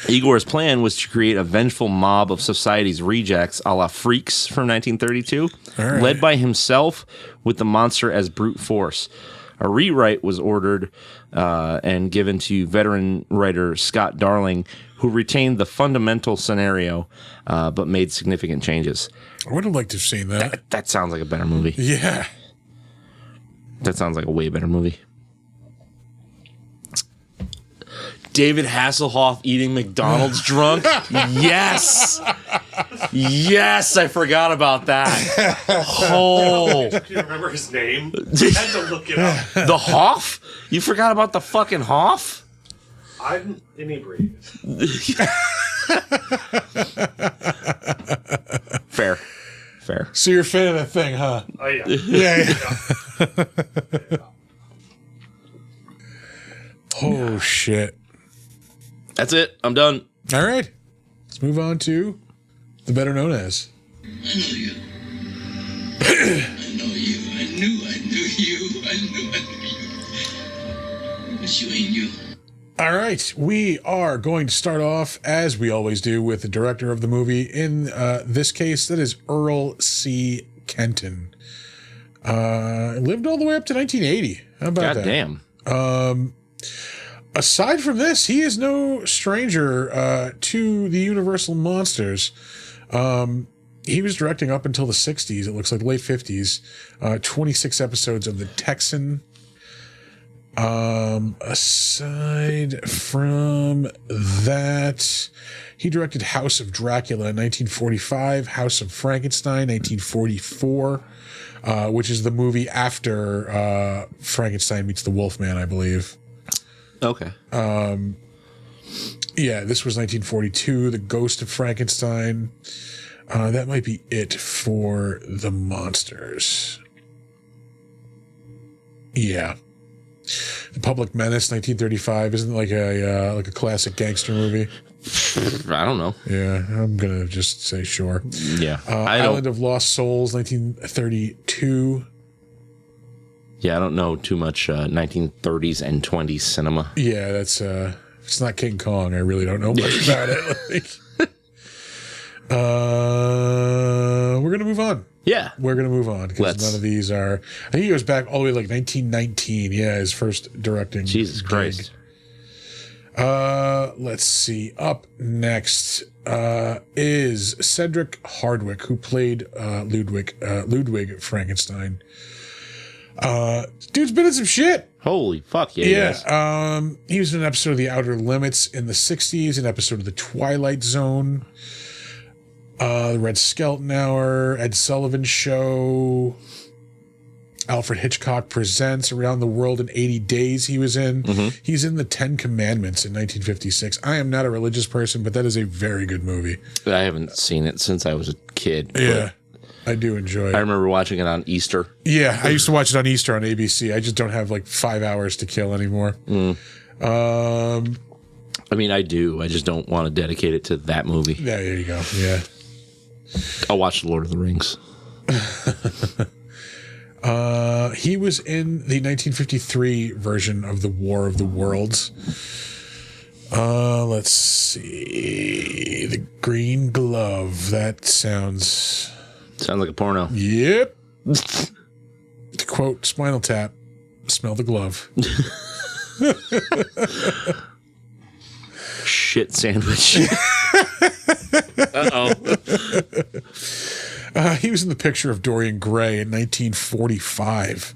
Igor's plan was to create a vengeful mob of society's rejects a la Freaks from 1932, right. led by himself with the monster as brute force. A rewrite was ordered and given to veteran writer Scott Darling, who retained the fundamental scenario but made significant changes. I would have liked to have seen that. That sounds like a better movie. Yeah. That sounds like a way better movie. David Hasselhoff eating McDonald's drunk? Yes! Yes, I forgot about that. Oh. Do you remember his name? I had to look it up. The Hoff? You forgot about the fucking Hoff? I'm inebriated. Fair. So you're a fan of that thing, huh? Oh, yeah. Yeah. Oh, shit. That's it. I'm done. All right. Let's move on to the better known as. I know you. I know you. I knew you. I knew you. But you ain't you. All right. We are going to start off, as we always do, with the director of the movie. In this case, that is Earl C. Kenton. Lived all the way up to 1980. How about that? God damn. Aside from this, he is no stranger to the Universal monsters. He was directing up until the 60s, it looks like late 50s, 26 episodes of The Texan. Aside from that, he directed House of Dracula in 1945, House of Frankenstein 1944, which is the movie after Frankenstein meets the Wolfman, I believe. Okay. Yeah, this was 1942, The Ghost of Frankenstein. That might be it for the monsters. Yeah. The Public Menace, 1935, isn't it like a classic gangster movie? I don't know. Yeah, I'm gonna just say sure. Yeah. Island of Lost Souls, 1932. Yeah, I don't know too much 1930s and 20s cinema. Yeah, that's it's not King Kong. I really don't know much about it. We're gonna move on. Yeah. We're gonna move on because none of these are. I think he goes back all the way like 1919. Yeah, his first directing. Jesus gig. Christ. Let's see. Up next is Cedric Hardwicke, who played Ludwig Frankenstein. Dude's been in some shit. Holy fuck, yeah. He was in an episode of The Outer Limits in the 60s, an episode of The Twilight Zone, The Red Skelton Hour, Ed Sullivan Show. Alfred Hitchcock Presents Around the World in 80 Days he was in. He's in the 10 Commandments in 1956. I am not a religious person, but that is a very good movie. I haven't seen it since I was a kid. Yeah, I do enjoy it. I remember watching it on Easter. Yeah, I used to watch it on Easter on ABC. I just don't have like 5 hours to kill anymore. I mean, I do. I just don't want to dedicate it to that movie. Yeah, there you go. Yeah. I'll watch The Lord of the Rings. He was in the 1953 version of the War of the Worlds. Let's see. The Green Glove. That sounds like a porno. Yep. To quote Spinal Tap, smell the glove. Shit sandwich. Uh-oh. He was in The Picture of Dorian Gray in 1945.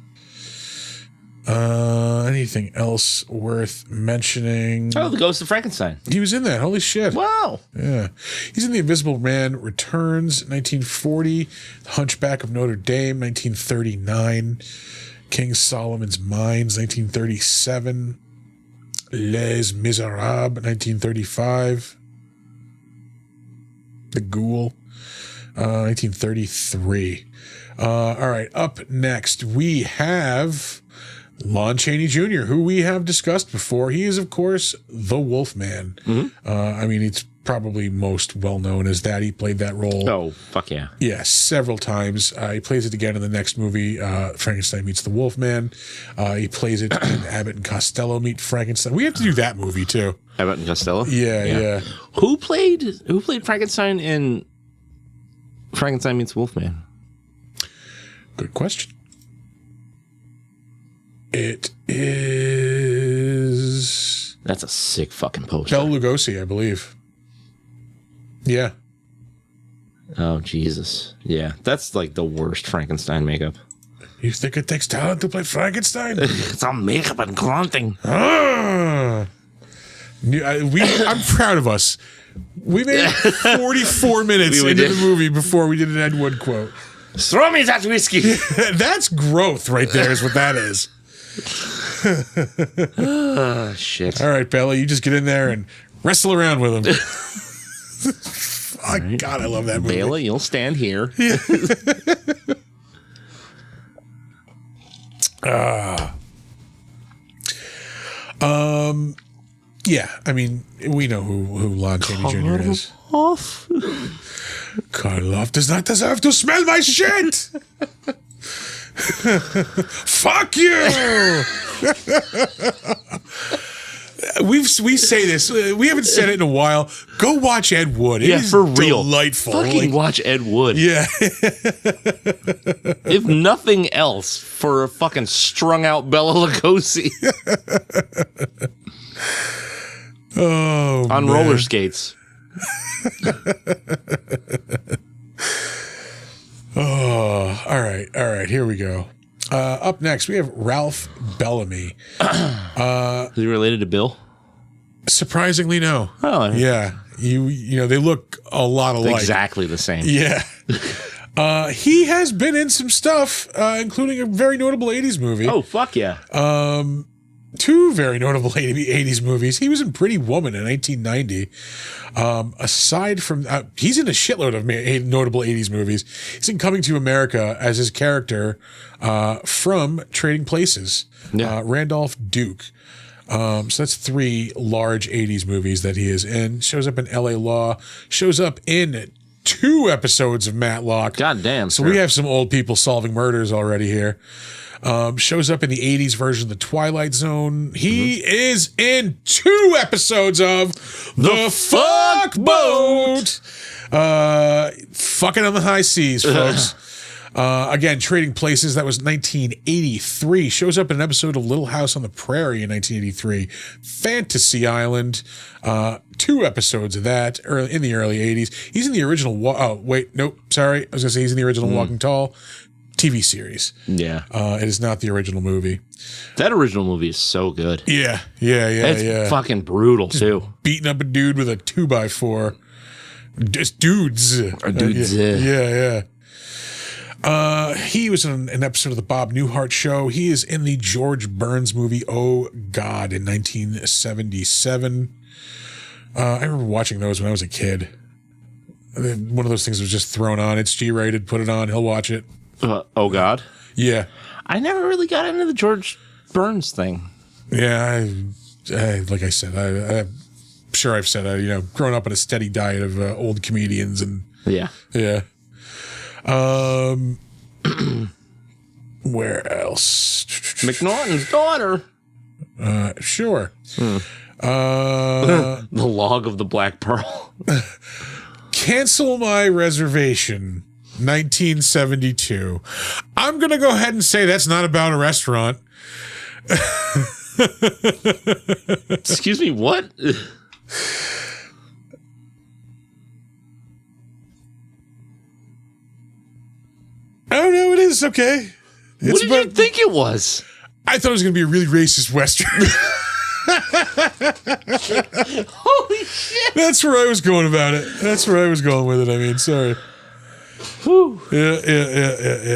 Anything else worth mentioning? Oh, The Ghost of Frankenstein. He was in that. Holy shit. Wow. Yeah. He's in The Invisible Man Returns, 1940. Hunchback of Notre Dame, 1939. King Solomon's Mines, 1937. Les Miserables, 1935. The Ghoul, 1933. All right, up next, we have Lon Chaney Jr., who we have discussed before. He is, of course, the Wolfman. I mean, it's probably most well-known as that. He played that role. Oh, fuck yeah. Yeah, several times. He plays it again in the next movie, Frankenstein Meets the Wolfman. He plays it in Abbott and Costello Meet Frankenstein. We have to do that movie, too. Abbott and Costello? Yeah. Who played Frankenstein in Frankenstein Meets Wolfman? Good question. It is... That's a sick fucking poster. Bela Lugosi, I believe. Yeah. Oh, Jesus. Yeah, that's like the worst Frankenstein makeup. You think it takes talent to play Frankenstein? It's all makeup and grunting. I'm proud of us. We made 44 minutes into the movie before we did an Ed Wood quote. Throw me that whiskey. That's growth right there is what that is. Oh, shit. All right, Bella, you just get in there and wrestle around with him. Oh, right. God, I love that movie. Bela, you'll stand here. Yeah, I mean, we know who Lon Chaney Jr. is. Karloff does not deserve to smell my shit. Fuck you. We say this. We haven't said it in a while. Go watch Ed Wood. It is for real. Delightful. Fucking watch Ed Wood. Yeah. If nothing else, for a fucking strung out Bela Lugosi. Oh, on man. roller skates. Oh, all right. Here we go. Up next, we have Ralph Bellamy. Is he related to Bill? Surprisingly, no. Oh, yeah. You know, they look a lot alike. Exactly the same. Yeah. He has been in some stuff, including a very notable 80s movie. Oh, fuck yeah. Two very notable 80s movies. He was in Pretty Woman in 1990. Aside from he's in a shitload of notable 80s movies. He's in Coming to America as his character from Trading Places, Randolph Duke. So that's three large 80s movies that he is in. Shows up in LA Law. Shows up in 2 episodes of Matlock. God damn. So we have some old people solving murders already here. Shows up in the 80s version of The Twilight Zone. He is in 2 episodes of The Fuck Boat. Fucking on the high seas, folks. Again, Trading Places. That was 1983. Shows up in an episode of Little House on the Prairie in 1983. Fantasy Island. 2 episodes of that in the early 80s. He's in the original. Wait, nope. Sorry. I was going to say he's in the original Walking Tall TV series. Yeah. It is not the original movie. That original movie is so good. Yeah. It's fucking brutal, too. Beating up a dude with a 2x4. Just dudes. Dudes. Yeah. He was in an episode of the Bob Newhart Show. He is in the George Burns movie Oh God in 1977. I remember watching those when I was a kid. One of those things was just thrown on. It's G-rated. Put it on. He'll watch it. Oh God. Yeah. I never really got into the George Burns thing. Yeah. Like I said, I'm sure I've said, growing up on a steady diet of old comedians and Yeah. yeah. Where else? McNaughton's daughter. Sure. The Log of the Black Pearl. Cancel my reservation. 1972. I'm going to go ahead and say that's not about a restaurant. Excuse me, what? Oh, no, it is. Okay. What did you think it was? I thought it was going to be a really racist Western. Holy shit. That's where I was going about it. That's where I was going with it. I mean, sorry. Whew. Yeah.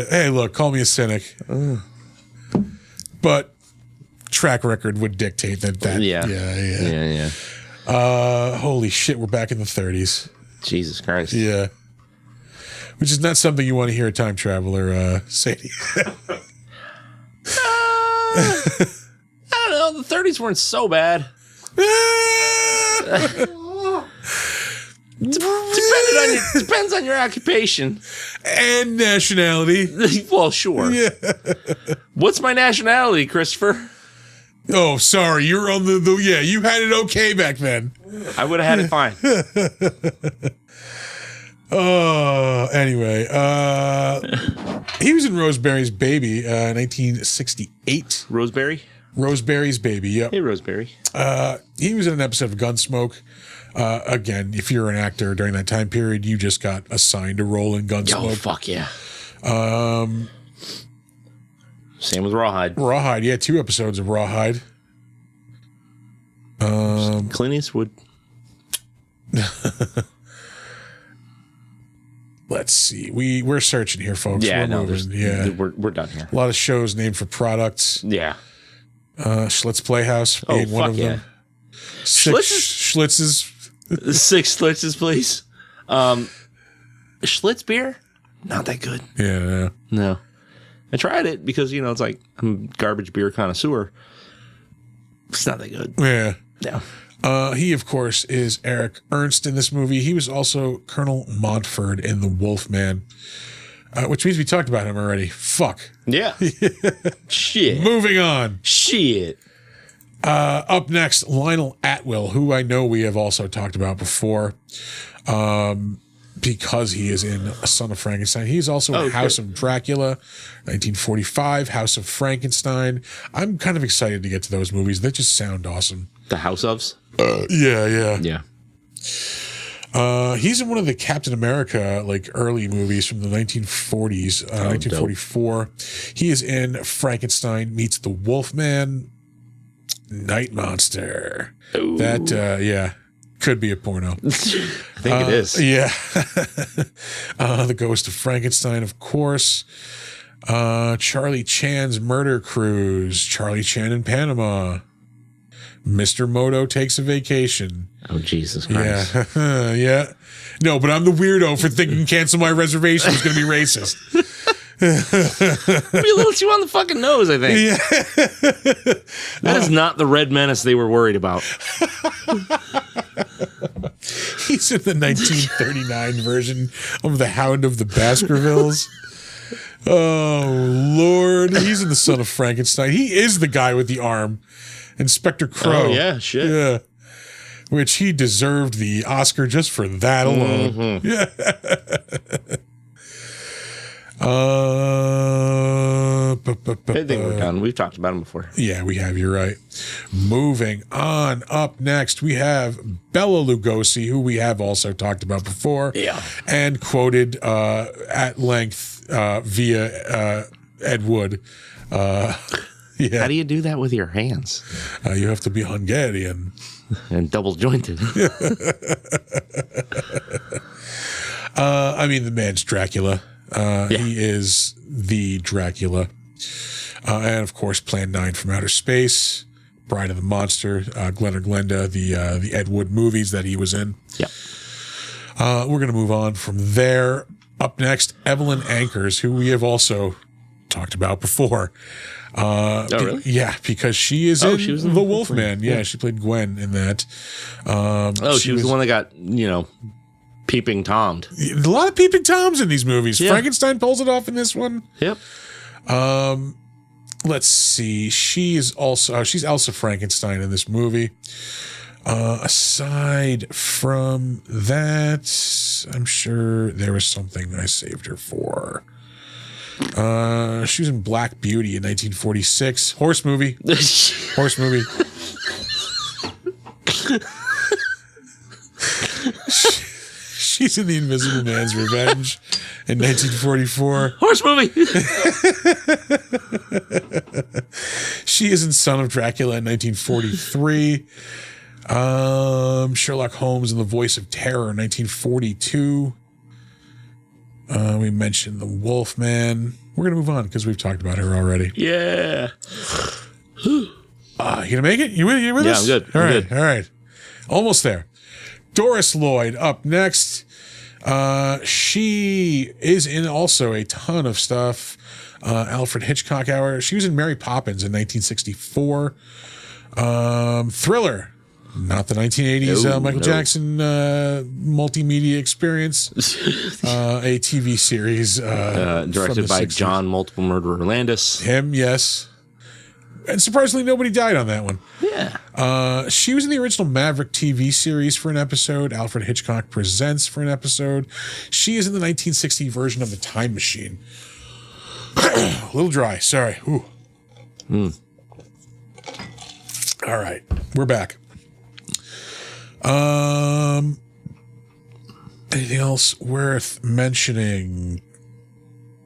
Hey, look, call me a cynic. But track record would dictate that. Yeah. Holy shit, we're back in the 30s. Jesus Christ. Yeah. Which is not something you want to hear a time traveler say to you. I don't know. The 30s weren't so bad. Depends on your occupation And nationality. Well, sure. Yeah. What's my nationality, Christopher? Oh, sorry. You're on the yeah, you had it okay back then. I would have had it fine. Anyway, he was in Rosemary's Baby, 1968. Rosemary's Baby, yep. Hey, Roseberry. He was in an episode of Gunsmoke. Again, if you're an actor during that time period, you just got assigned a role in Gunsmoke. Oh, fuck yeah. Same with Rawhide. Rawhide, yeah, 2 episodes of Rawhide. Clint Eastwood. Let's see. We're searching here, folks. Yeah, we're moving. we're done here. A lot of shows named for products. Yeah. Schlitz Playhouse being one of them. 6 Schlitzes. 6 Schlitzes, please. Schlitz beer, not that good. Yeah. No. I tried it because, it's like I'm a garbage beer connoisseur. It's not that good. Yeah. No. He, of course, is Eric Ernst in this movie. He was also Colonel Montford in The Wolfman, which means we talked about him already. Fuck. Yeah. Shit. Moving on. Shit. Up next, Lionel Atwill, who I know we have also talked about before, because he is in A Son of Frankenstein. He's also in House of Dracula, 1945, House of Frankenstein. I'm kind of excited to get to those movies. They just sound awesome. The House ofs? Yeah. Yeah. He's in one of the Captain America early movies from the 1940s, 1944. Dope. He is in Frankenstein Meets the Wolfman, Night Monster. Ooh. That could be a porno. I think it is. Yeah. The Ghost of Frankenstein, of course. Charlie Chan's Murder Cruise. Charlie Chan in Panama. Mr. Moto Takes a Vacation. Oh, Jesus Christ. Yeah. Yeah. No, but I'm the weirdo for thinking Cancel My Reservation is going to be racist. Be a little too on the fucking nose, I think. Yeah. That is not the Red Menace they were worried about. He's in the 1939 version of The Hound of the Baskervilles. Oh, Lord. He's in The Son of Frankenstein. He is the guy with the arm. Inspector Crow. Oh, yeah, shit. Yeah. Which he deserved the Oscar just for that alone. Mm-hmm. Yeah. I think we're done. We've talked about him before. Yeah, we have. You're right. Moving on. Up next, we have Bela Lugosi, who we have also talked about before. Yeah. And quoted at length via Ed Wood. Yeah. How do you do that with your hands? You have to be Hungarian. And double jointed. I mean, the man's Dracula. He is the Dracula. And of course, Plan 9 from Outer Space, Bride of the Monster, Glen or Glenda, the Ed Wood movies that he was in. Yep. We're going to move on from there. Up next, Evelyn Ankers, who we have also talked about before. Really? Yeah, because she is she was in The Wolfman. Yeah, she played Gwen in that. She was the one that got, peeping Tomed. A lot of peeping Toms in these movies. Yeah. Frankenstein pulls it off in this one. Yep. Let's see. She's Elsa Frankenstein in this movie. Aside from that, I'm sure there was something I saved her for. She was in Black Beauty in 1946. Horse movie. Horse movie. She's in The Invisible Man's Revenge in 1944. Horse movie. She is in Son of Dracula in 1943. Sherlock Holmes and the Voice of Terror in 1942. We mentioned The Wolfman. We're going to move on because we've talked about her already. Yeah. You going to make it? You with us? Yeah, I'm good. All I'm right. good. All right. Almost there. Doris Lloyd up next. She is in also a ton of stuff. Alfred Hitchcock Hour. She was in Mary Poppins in 1964. Thriller. Not the 1980s Michael Jackson multimedia experience. A TV series. Directed by 60s. John Multiple Murderer Landis. Him, yes. And surprisingly, nobody died on that one. Yeah. She was in the original Maverick TV series for an episode. Alfred Hitchcock Presents for an episode. She is in the 1960 version of The Time Machine. A little dry. Sorry. Ooh. All right. We're back. Anything else worth mentioning?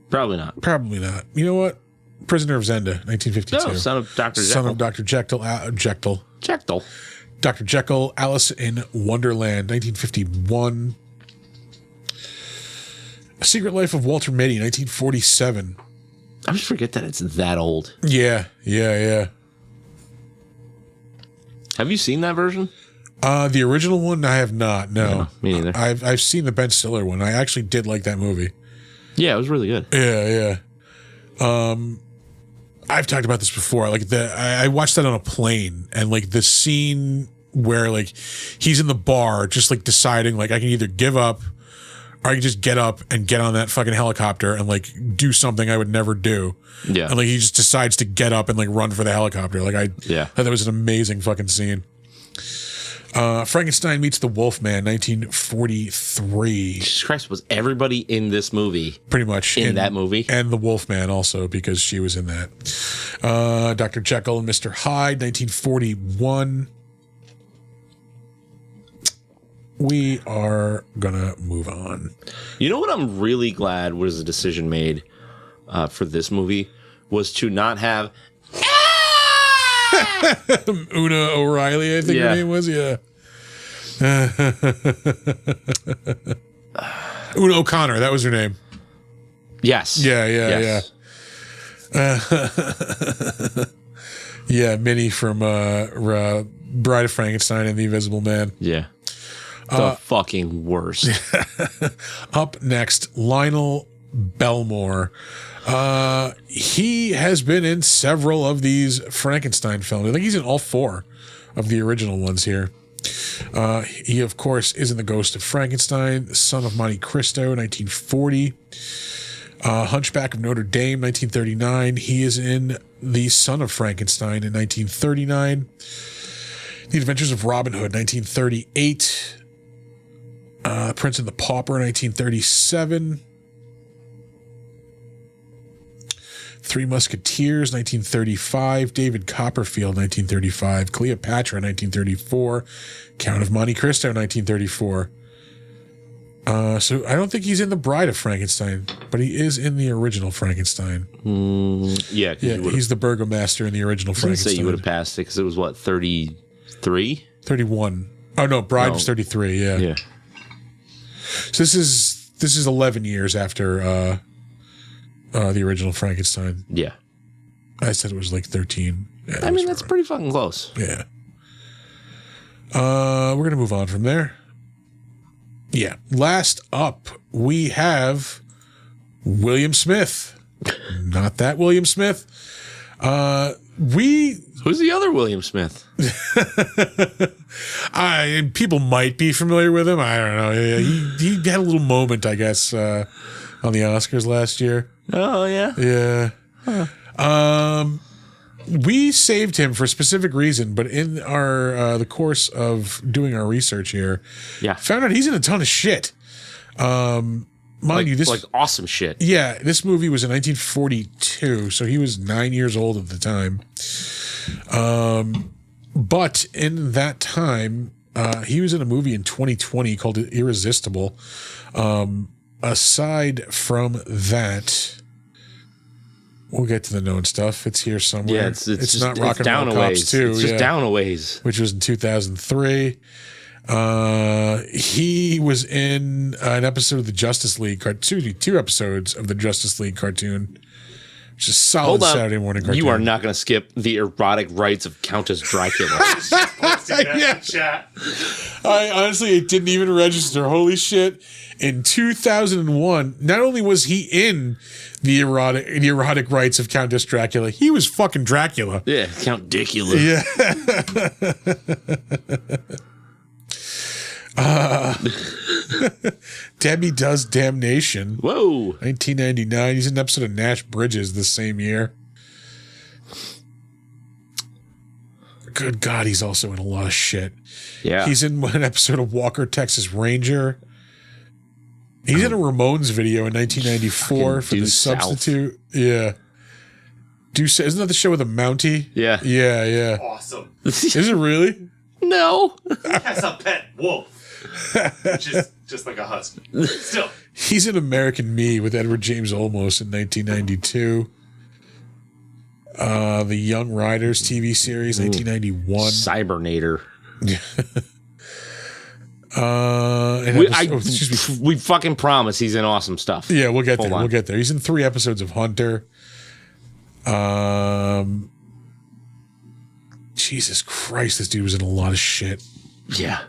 Probably not. Probably not. You know what? Prisoner of Zenda, 1952. No, Son of Dr. Jekyll. Son of Dr. Jekyll. Jekyll. Dr. Jekyll, Alice in Wonderland, 1951. A Secret Life of Walter Mitty, 1947. I just forget that it's that old. Yeah. Have you seen that version? The original one, I have not. No, me neither. I've seen the Ben Stiller one. I actually did like that movie. Yeah, it was really good. Yeah. I've talked about this before. Like I watched that on a plane, and like the scene where like he's in the bar, just like deciding like I can either give up or I can just get up and get on that fucking helicopter and like do something I would never do. Yeah. And like he just decides to get up and like run for the helicopter. Like I thought that was an amazing fucking scene. Frankenstein Meets the Wolfman, 1943. Jesus Christ, was everybody in this movie? Pretty much. In that movie? And the Wolfman also, because she was in that. Dr. Jekyll and Mr. Hyde, 1941. We are going to move on. You know what I'm really glad was a decision made for this movie was to not have Una O'Reilly, I think her name was. Yeah. Una O'Connor, that was her name. Yes. Yeah. Yeah, Minnie from Bride of Frankenstein and The Invisible Man. Yeah. The fucking worst. Up next, Lionel Belmore. He has been in several of these Frankenstein films. I think he's in all 4 of the original ones here. He, of course, is in The Ghost of Frankenstein, Son of Monte Cristo, 1940. Hunchback of Notre Dame, 1939. He is in The Son of Frankenstein in 1939. The Adventures of Robin Hood, 1938. Prince and the Pauper, 1937. Three Musketeers, 1935. David Copperfield, 1935. Cleopatra, 1934. Count of Monte Cristo, 1934. So I don't think he's in The Bride of Frankenstein, but he is in the original Frankenstein. Yeah, he's the burgomaster in the original Frankenstein. Say you would have passed it because it was what, 33? 31. Oh no, Bride was 33. Yeah. Yeah. So this is 11 years after The original Frankenstein. Yeah. I said it was like 13. Yeah, I mean, that's pretty fucking close. Yeah. We're going to move on from there. Yeah. Last up, we have William Smith. Not that William Smith. Who's the other William Smith? People might be familiar with him. I don't know. He had a little moment, I guess, on the Oscars last year. Oh, yeah. Yeah. We saved him for a specific reason, but in our the course of doing our research here, found out he's in a ton of shit. Mind you, this like awesome shit. Yeah, this movie was in 1942, so he was 9 years old at the time. But in that time, he was in a movie in 2020 called Irresistible. Aside from that, we'll get to the known stuff. It's here somewhere. Yeah, it's just, not Rock and Roll Cops 2. It's just down a ways. Which was in 2003. He was in an episode of the Justice League cartoon, 2 episodes of the Justice League cartoon, which is solid Saturday morning cartoon. You are not going to skip the erotic rights of Countess Dracula. Yeah. Chat. It didn't even register. Holy shit. In 2001, not only was he in the erotic rights of Countess Dracula, he was fucking Dracula. Yeah, Count Dicula. Yeah. Debbie Does Damnation. Whoa. 1999. He's in an episode of Nash Bridges the same year. Good God, he's also in a lot of shit. Yeah. He's in an episode of Walker, Texas Ranger. He's in a Ramones video in 1994 for The Substitute. Yeah. Isn't that the show with a Mountie? Yeah. Yeah. Awesome. Is it really? No. He has a pet wolf. Which is just like a husky. Still. He's in American Me with Edward James Olmos in 1992. The Young Riders TV series, 1991. Cybernator. We we fucking promise he's in awesome stuff. Yeah, we'll get Hold there. on. We'll get there. He's in 3 episodes of Hunter. Jesus Christ, this dude was in a lot of shit. Yeah.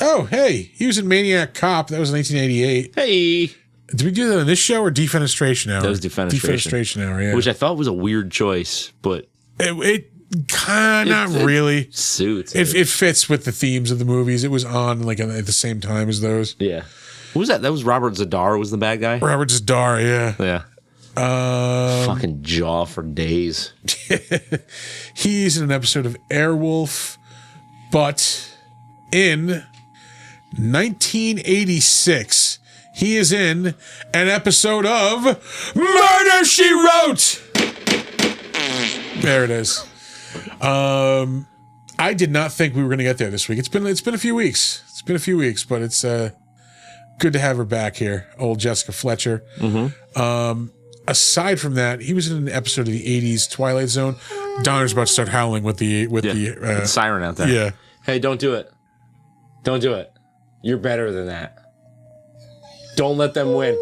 Oh, hey, he was in Maniac Cop. That was 1988. Hey. Did we do that on this show or Defenestration Hour? That was Defenestration Hour, yeah. Which I thought was a weird choice, but it kind of not really suits. It fits with the themes of the movies. It was on like at the same time as those. Yeah. Who was that? That was Robert Zadar was the bad guy? Robert Zadar, yeah. Yeah. Fucking jaw for days. He's in an episode of Airwolf, but in 1986, he is in an episode of Murder, She Wrote. There it is. I did not think we were going to get there this week. It's been a few weeks. But it's good to have her back here. Old Jessica Fletcher. Mm-hmm. Aside from that, he was in an episode of the 80s Twilight Zone. Donner's about to start howling with the siren out there. Yeah. Hey, don't do it. Don't do it. You're better than that. Don't let them win.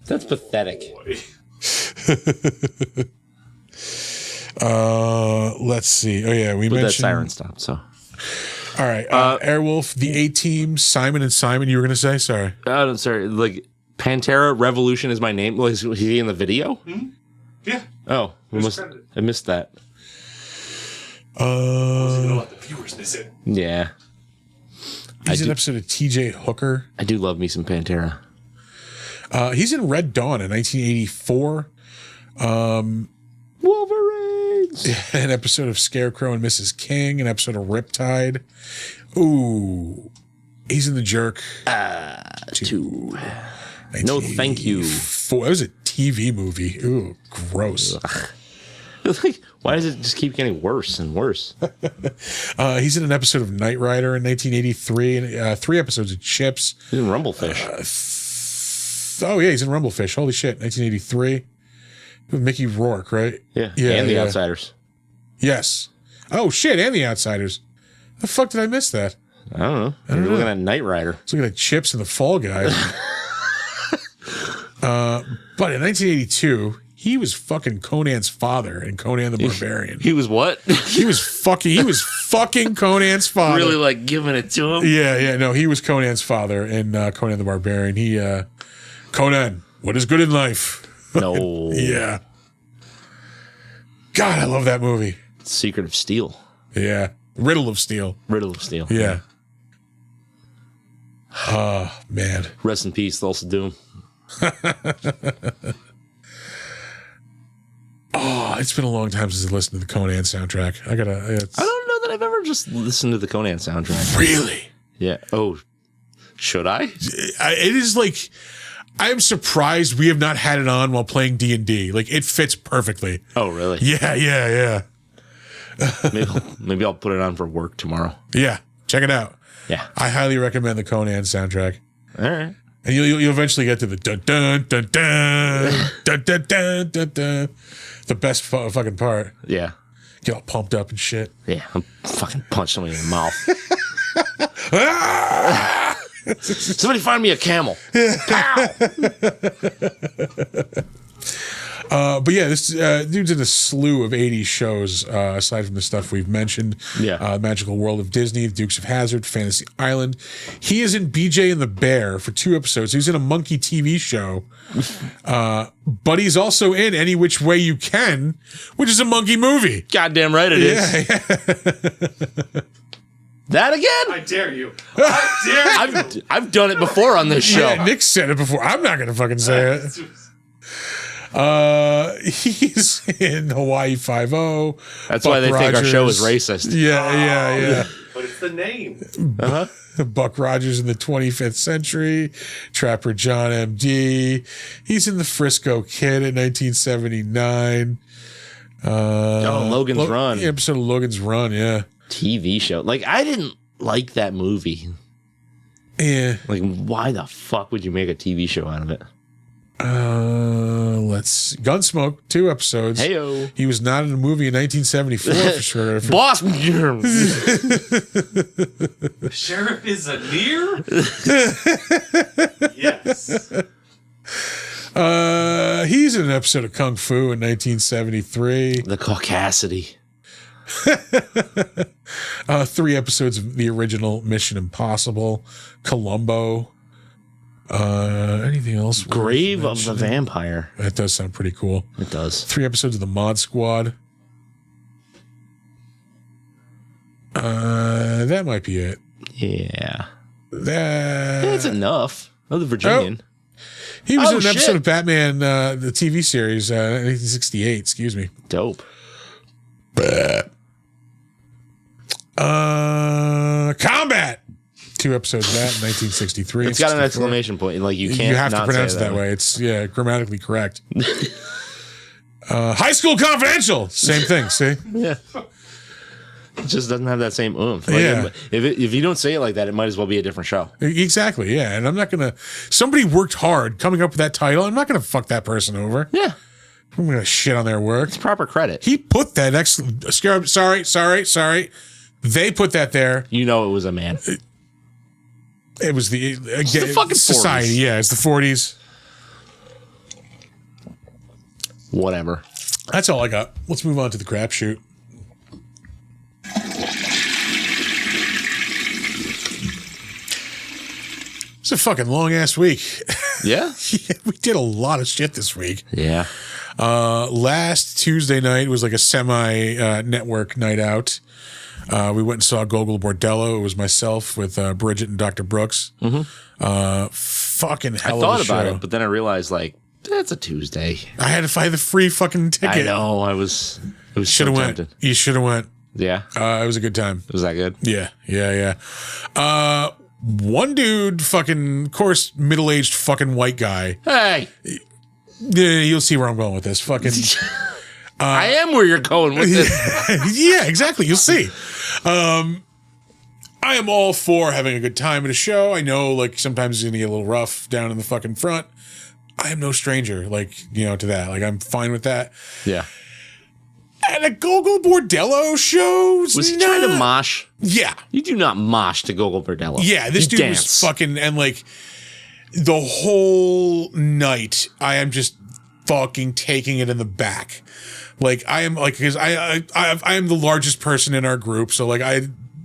That's pathetic. Let's see. Oh yeah, we But mentioned that siren stopped. So, all right. Airwolf, the A-Team, Simon and Simon. You were gonna say? Sorry. I'm sorry. Like Pantera Revolution is my name. Was he in the video? Mm-hmm. Yeah. Oh, I missed that. I was gonna let the viewers miss it. Yeah. He's in an episode of T.J. Hooker. I do love me some Pantera. He's in Red Dawn in 1984. Wolverines. An episode of Scarecrow and Mrs. King. An episode of Riptide. Ooh. He's in The Jerk. 2. No, thank you. That was a TV movie. Ooh, gross. Like, why does it just keep getting worse and worse? He's in an episode of Knight Rider in 1983, and 3 episodes of Chips. He's in Rumblefish. Oh yeah, he's in Rumblefish. Holy shit, 1983 with Mickey Rourke, right? Yeah, and The Outsiders. Yes. Oh shit, and The Outsiders. The fuck did I miss that? I don't know. You're looking at Knight Rider. It's looking at Chips and the Fall Guy. But in 1982, he was fucking Conan's father in Conan the Barbarian. He was what? He was fucking Conan's father. Really like giving it to him? Yeah. No, he was Conan's father in Conan the Barbarian. Conan, what is good in life? No. Yeah. God, I love that movie. Secret of Steel. Yeah. Riddle of Steel. Riddle of Steel. Yeah. Oh, man. Rest in peace, Thulsa Doom. Oh, it's been a long time since I listened to the Conan soundtrack. I don't know that I've ever just listened to the Conan soundtrack. Really? Yeah. Oh, should I? It is like, I'm surprised we have not had it on while playing D&D. Like, it fits perfectly. Oh, really? Yeah. Maybe I'll put it on for work tomorrow. Yeah, check it out. Yeah. I highly recommend the Conan soundtrack. All right. And you'll eventually get to the dun dun dun dun dun dun dun dun dun. The best fucking part. Yeah. Get all pumped up and shit. Yeah. I'm fucking punch somebody in the mouth. Somebody find me a camel. Pow! But yeah, this dude's in a slew of 80s shows, aside from the stuff we've mentioned. Yeah. Magical World of Disney, Dukes of Hazzard, Fantasy Island. He is in BJ and the Bear for 2 episodes. He's in a monkey TV show. But he's also in Any Which Way You Can, which is a monkey movie. Goddamn right it is. Yeah. That again? I dare you. I dare you. I've done it before on this show. Yeah, Nick said it before. I'm not going to fucking say it. He's in Hawaii Five-0. That's why they think our show is racist. Yeah. But it's the name. Uh-huh. Buck Rogers in the 25th Century, Trapper John M.D. He's in the Frisco Kid in 1979. Logan's Run. Episode of Logan's Run, yeah. TV show. Like, I didn't like that movie. Yeah. Like, why the fuck would you make a TV show out of it? Let's Gunsmoke, 2 episodes. Heyo. He was not in a movie in 1974 for sure. Boss. The sheriff is a near? Yes. He's in an episode of Kung Fu in 1973. The Caucasity. 3 episodes of the original Mission Impossible, Columbo. Anything else? Grave of the Vampire. That does sound pretty cool. It does. 3 episodes of the Mod Squad. That might be it. Yeah. That's That's enough. Oh, the Virginian. He was Oh, in an shit. episode of Batman, the TV series, 1968. Excuse me. Dope. Combat. 2 episodes of that in 1963. It's got an 64. exclamation point. Like, you can't You have to not pronounce say it that way. It's grammatically correct. High School Confidential. Same thing. See? Yeah. It just doesn't have that same oomph. Like, Yeah. If you don't say it like that, it might as well be a different show. Exactly. Yeah. And I'm not gonna. Somebody worked hard coming up with that title. I'm not gonna fuck that person over. Yeah. I'm gonna shit on their work. It's proper credit. He put that sorry. They put that there. You know it was a man. It was the fucking society. 40s. Yeah, it's the 40s. Whatever. That's all I got. Let's move on to the crapshoot. It's a fucking long ass week. Yeah? Yeah, we did a lot of shit this week. Yeah. Last Tuesday night was like a semi network night out. We went and saw Gogol Bordello. It was myself with Bridget and Dr. Brooks. Mm-hmm. Fucking hell I of a thought about show. it, but then I realized, like, it's a Tuesday. I had to find the free fucking ticket. I know. It was Should have so went. tempted. You should have went. Yeah. It was a good time. Was that good? Yeah. One dude, fucking, of course, middle-aged fucking white guy. Hey, Yeah, you'll see where I'm going with this. Fucking. I am where you're going with this. Yeah, exactly. You'll see. I am all for having a good time at a show. I know, like, sometimes it's going to get a little rough down in the fucking front. I am no stranger, like, to that. Like, I'm fine with that. Yeah. At a Gogol Bordello show? Was he trying to mosh? Yeah. You do not mosh to Gogol Bordello. Yeah, this dude was fucking, and like the whole night, I am just fucking taking it in the back. Like I am like, because I am the largest person in our group, so like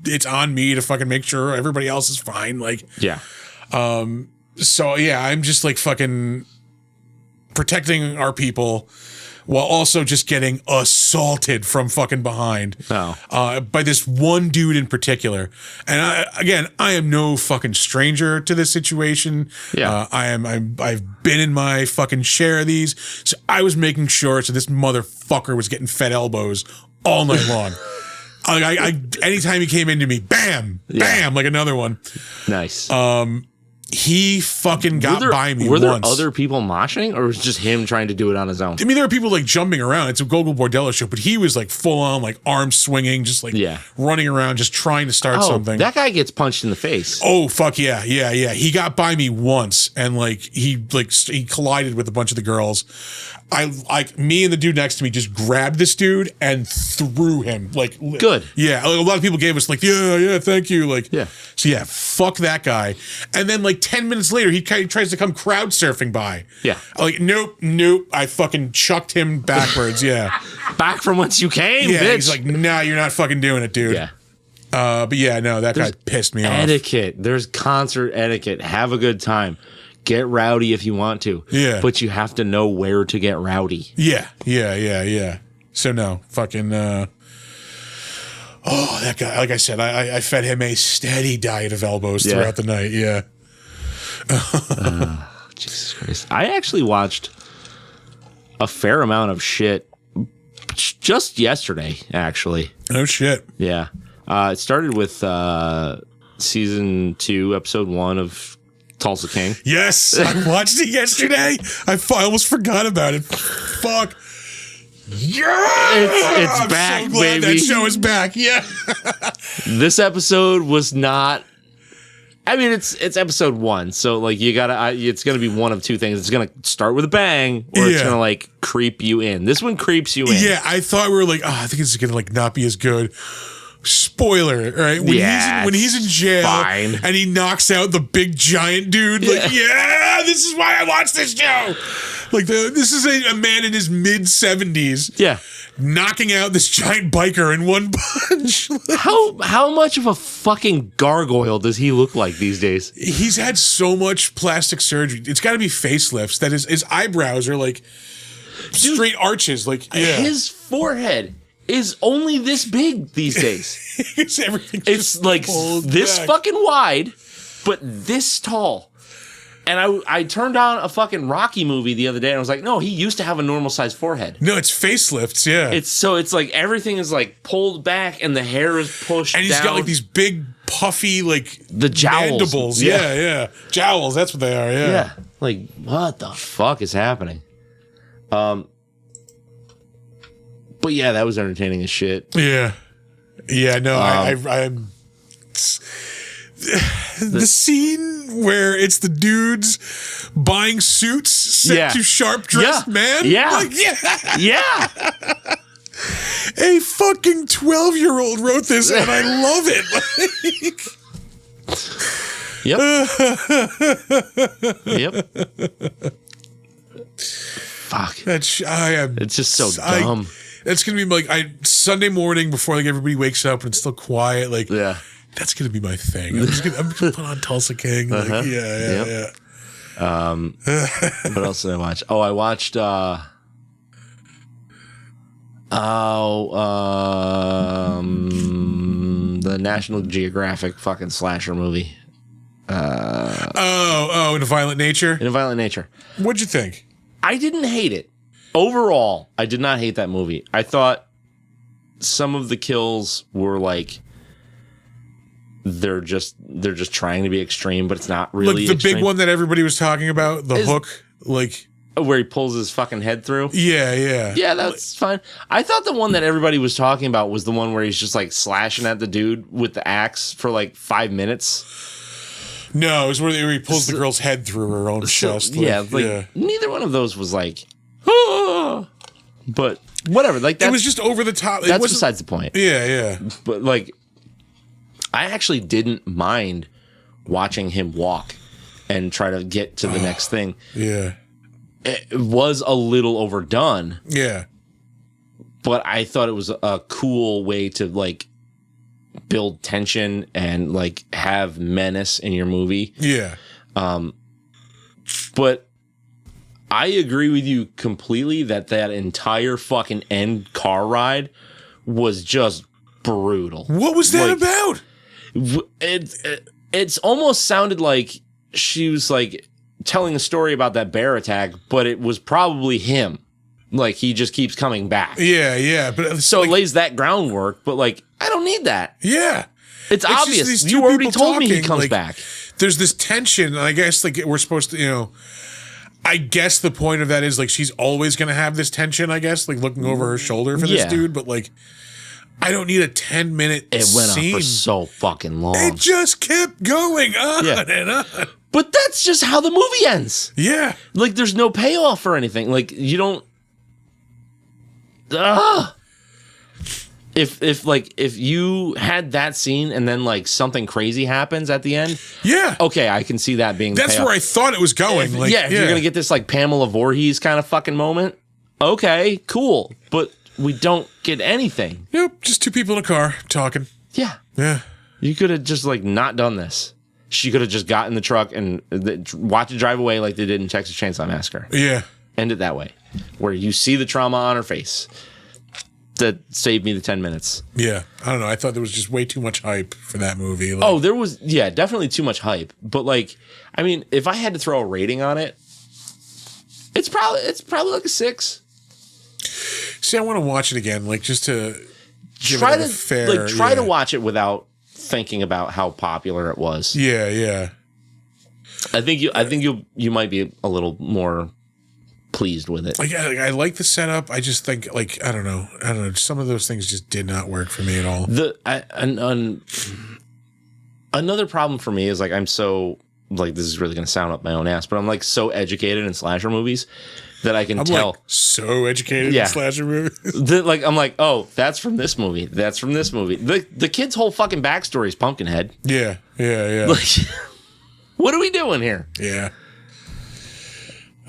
it's on me to fucking make sure everybody else is fine. Like, yeah. So yeah, I'm just like fucking protecting our people while also just getting assaulted from fucking behind by this one dude in particular. And I am no fucking stranger to this situation. Yeah. I've been in my fucking share of these. So I was making sure so this motherfucker was getting fed elbows all night long. Anytime he came into me, bam, bam, like another one. Nice. He fucking got by me once. Were there other people moshing, or was it just him trying to do it on his own? I mean, there were people like jumping around. It's a Gogol Bordello show, but he was like full on, like arms swinging, just like running around, just trying to start something. That guy gets punched in the face. Oh, fuck yeah. He got by me once, and like he collided with a bunch of the girls. Me and the dude next to me just grabbed this dude and threw him. Like, good. Yeah. A lot of people gave us like, yeah, thank you. Like, yeah. So yeah, fuck that guy. And then like 10 minutes later, he tries to come crowd surfing by. Yeah. Like, nope. I fucking chucked him backwards. Yeah. Back from whence you came, yeah, bitch. He's like, nah, you're not fucking doing it, dude. Yeah. But yeah, no, that guy pissed me off. Etiquette. There's concert etiquette. Have a good time. Get rowdy if you want to. Yeah. But you have to know where to get rowdy. Yeah. So no, fucking that guy, like I said, I fed him a steady diet of elbows throughout the night. Yeah. Jesus Christ. I actually watched a fair amount of shit just yesterday, actually. Oh shit. Yeah. It started with season 2, episode 1 of Tulsa King. Yes, I watched it yesterday. I almost forgot about it. Fuck. Yeah, it's back, so glad baby. That show is back. Yeah. This episode was not. I mean, it's episode 1, so like you gotta. It's gonna be one of two things. It's gonna start with a bang, or it's gonna like creep you in. This one creeps you in. Yeah, I thought we were like, I think it's gonna like not be as good. Spoiler, right? When he's in jail and he knocks out the big giant dude, like, this is why I watched this show. Like, this is a man in his mid 70s, knocking out this giant biker in one punch. How much of a fucking gargoyle does he look like these days? He's had so much plastic surgery. It's got to be facelifts. That his eyebrows are like straight arches. Like his forehead is only this big these days. It's like this fucking wide, but this tall. And I turned on a fucking Rocky movie the other day, and I was like, no, he used to have a normal sized forehead. No, it's facelifts, yeah. It's like everything is like pulled back, and the hair is pushed down. And he's got like these big, puffy, like the jowls. Mandibles. Yeah. Jowls, that's what they are, Yeah. Like, what the fuck is happening? But yeah, that was entertaining as shit. Yeah. No, I'm the scene where it's the dudes buying suits sent to sharp dressed men. Yeah. Like, yeah. A fucking 12-year-old wrote this and I love it. Yep. Fuck. It's just so dumb. That's gonna be like Sunday morning before like everybody wakes up and it's still quiet. Like, that's gonna be my thing. I'm just gonna put on Tulsa King. Like, yeah. What else did I watch? Oh, I watched. The National Geographic fucking slasher movie. In a Violent Nature. In a Violent Nature. What'd you think? I didn't hate it. Overall, I did not hate that movie. I thought some of the kills were like they're just trying to be extreme, but it's not really like the extreme. big one that everybody was talking about, the hook, like where he pulls his fucking head through. Yeah, that's fine. I thought the one that everybody was talking about was the one where he's just like slashing at the dude with the axe for like 5 minutes. No, it was where he pulls the girl's head through her own chest. Neither one of those was like, but whatever. Like it was just over the top. That's besides the point. Yeah. But like, I actually didn't mind watching him walk and try to get to the next thing. Yeah. It was a little overdone. Yeah. But I thought it was a cool way to like build tension and like have menace in your movie. Yeah. But I agree with you completely that entire fucking end car ride was just brutal. What was that about? It's almost sounded like she was like telling a story about that bear attack, but it was probably him. Like he just keeps coming back. Yeah. But so it lays that groundwork, but like I don't need that. Yeah. It's obvious. You already told me he comes back. There's this tension, and I guess like we're supposed to, I guess the point of that is like she's always gonna have this tension, I guess, like looking over her shoulder for this dude, but like I don't need a 10-minute It went scene. on for so fucking long. It just kept going on and on. But that's just how the movie ends. Yeah. Like there's no payoff or anything. Like you don't If you had that scene and then like something crazy happens at the end, okay, I can see that being. That's where I thought it was going. If you're gonna get this like Pamela Voorhees kind of fucking moment, okay, cool, but we don't get anything. Nope, just two people in a car talking. Yeah, yeah. You could have just like not done this. She could have just got in the truck and watched it drive away like they did in Texas Chainsaw Massacre. Yeah, end it that way, where you see the trauma on her face. That saved me the 10 minutes. Yeah. I don't know. I thought there was just way too much hype for that movie. Like, there was, definitely too much hype. But like, I mean, if I had to throw a rating on it, it's probably like a 6. See, I want to watch it again, like just to try to watch it without thinking about how popular it was. Yeah. I think you might be a little more pleased with it. Like I like the setup. I just think like I don't know. Some of those things just did not work for me at all. Another problem for me is like I'm so like this is really going to sound up my own ass, but I'm like so educated in slasher movies that I can tell. Like, so educated in slasher movies. Like I'm like, oh, that's from this movie. That's from this movie. The kid's whole fucking backstory is Pumpkinhead. Yeah. Like, what are we doing here? Yeah.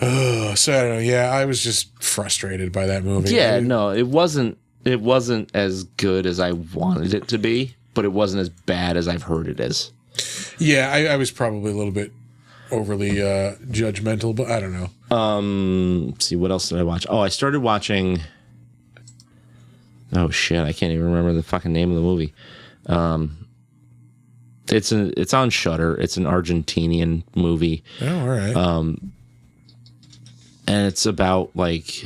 Oh, so I don't know. Yeah, I was just frustrated by that movie. Yeah, no, it wasn't as good as I wanted it to be, but it wasn't as bad as I've heard it is. Yeah, I was probably a little bit overly judgmental, but I don't know. Let's see, what else did I watch? Oh, I started watching. Oh shit, I can't even remember the fucking name of the movie. It's on Shudder. It's an Argentinian movie. Oh, all right. And it's about like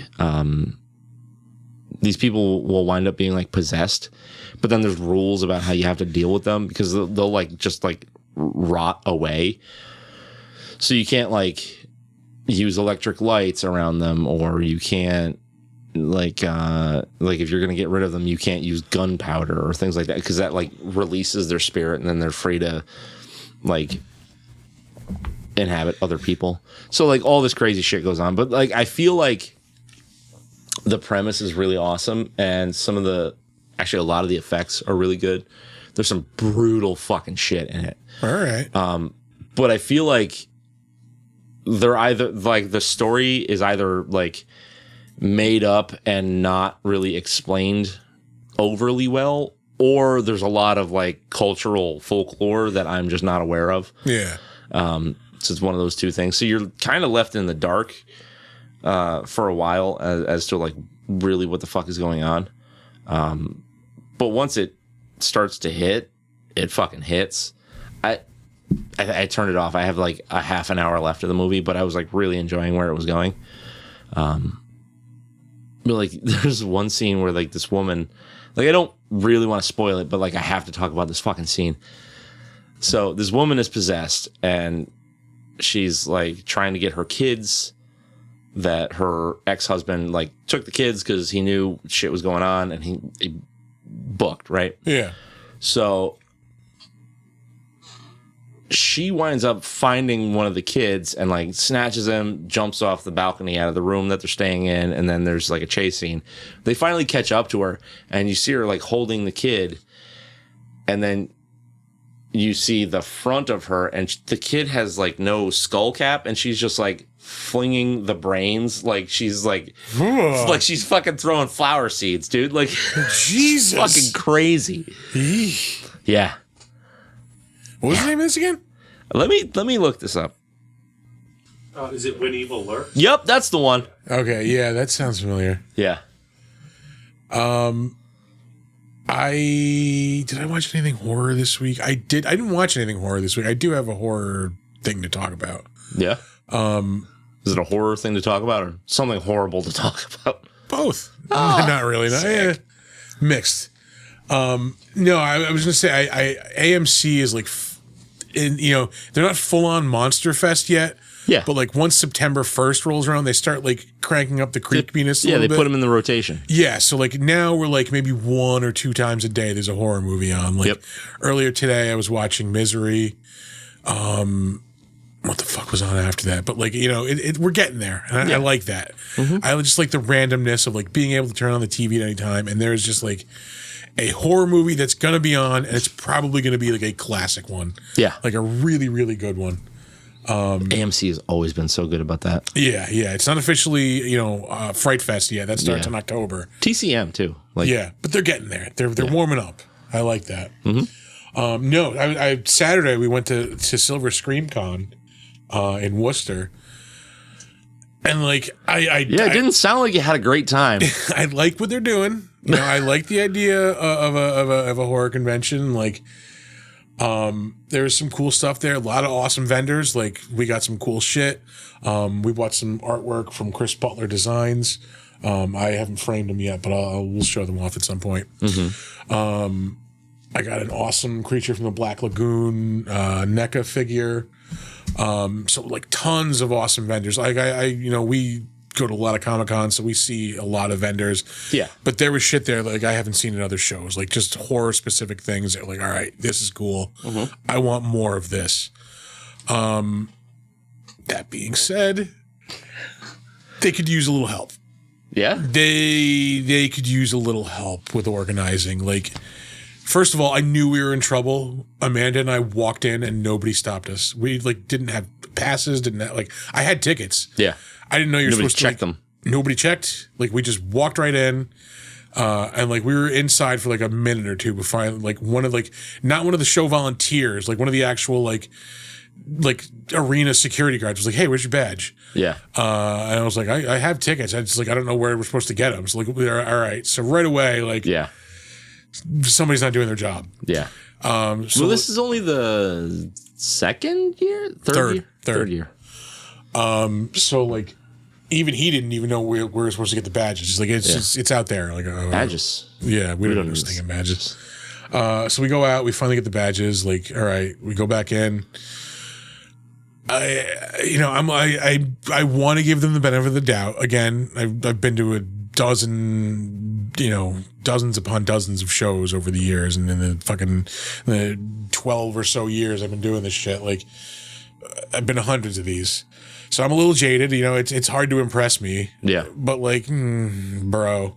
these people will wind up being like possessed, but then there's rules about how you have to deal with them because they'll like just like rot away. So you can't like use electric lights around them, or you can't like if you're gonna get rid of them, you can't use gunpowder or things like that because that like releases their spirit and then they're free to like inhabit other people. So like all this crazy shit goes on, but like I feel like the premise is really awesome and a lot of the effects are really good. There's some brutal fucking shit in it. All right. But I feel like they're either like the story is either like made up and not really explained overly well, or there's a lot of like cultural folklore that I'm just not aware of. Yeah. So it's one of those two things. So you're kind of left in the dark for a while as to like really what the fuck is going on. But once it starts to hit, it fucking hits. I turned it off. I have like a half an hour left of the movie, but I was like really enjoying where it was going. But like there's one scene where like this woman, like I don't really want to spoil it, but like I have to talk about this fucking scene. So this woman is possessed and she's like trying to get her kids that her ex-husband like took the kids because he knew shit was going on and he booked, right? Yeah. So she winds up finding one of the kids and like snatches him, jumps off the balcony out of the room that they're staying in, and then there's like a chase scene. They finally catch up to her, and you see her like holding the kid, and then you see the front of her, and the kid has like no skull cap, and she's just like flinging the brains like she's like she's fucking throwing flower seeds, dude. Like Jesus, fucking crazy. Yeah. What was the name of this again? Let me look this up. Is it When Evil Lurks? Yep, that's the one. Okay, yeah, that sounds familiar. Yeah. Did I watch anything horror this week? I didn't watch anything horror this week. I do have a horror thing to talk about. Yeah. Is it a horror thing to talk about or something horrible to talk about? Both. Not really. No, yeah. Mixed. No, I was gonna say I AMC is like, they're not full on Monster Fest yet. Yeah. But like once September 1st rolls around, they start like cranking up the creepiness. Yeah, they bit. put them in the rotation. Yeah, so like now we're like maybe 1 or 2 times a day there's a horror movie on. Like earlier today I was watching Misery. What the fuck was on after that? But like, we're getting there. And I like that. Mm-hmm. I just like the randomness of like being able to turn on the TV at any time, and there's just like a horror movie that's gonna be on, and it's probably gonna be like a classic one. Yeah. Like a really, really good one. AMC has always been so good about that. Yeah. It's not officially, Fright Fest yet. That starts in October. TCM too. But they're getting there. They're warming up. I like that. Mm-hmm. No, I Saturday we went to Silver Scream Con in Worcester. And like it didn't sound like you had a great time. I like what they're doing. I like the idea of a horror convention. Like, there's some cool stuff there. A lot of awesome vendors. Like, we got some cool shit. We bought some artwork from Chris Butler Designs. I haven't framed them yet, but we'll show them off at some point. Mm-hmm. I got an awesome Creature from the Black Lagoon NECA figure. So like tons of awesome vendors. Like we go to a lot of Comic-Cons, so we see a lot of vendors. Yeah. But there was shit there like I haven't seen in other shows, like just horror specific things that are like, all right, this is cool. Mm-hmm. I want more of this. That being said, they could use a little help. Yeah. They could use a little help with organizing. Like, first of all, I knew we were in trouble. Amanda and I walked in and nobody stopped us. We like didn't have passes, I had tickets. Yeah. I didn't know you were supposed to check them. Nobody checked. Like we just walked right in. And like we were inside for like a minute or two before like not one of the show volunteers, like one of the actual like arena security guards was like, "Hey, where's your badge?" Yeah. And I was like, I have tickets. I don't know where we're supposed to get them. So like, all right. So right away, like, somebody's not doing their job. Yeah. So this is only the second year, third year. So like, even he didn't even know where we're supposed to get the badges. He's like, it's out there. Like badges. Yeah, we don't understand badges. So we go out. We finally get the badges. Like, all right, we go back in. I want to give them the benefit of the doubt. Again, I've been to a dozen, dozens upon dozens of shows over the years, and in the 12 or so years I've been doing this shit, like I've been to hundreds of these. So I'm a little jaded, it's hard to impress me. Yeah. But like, bro.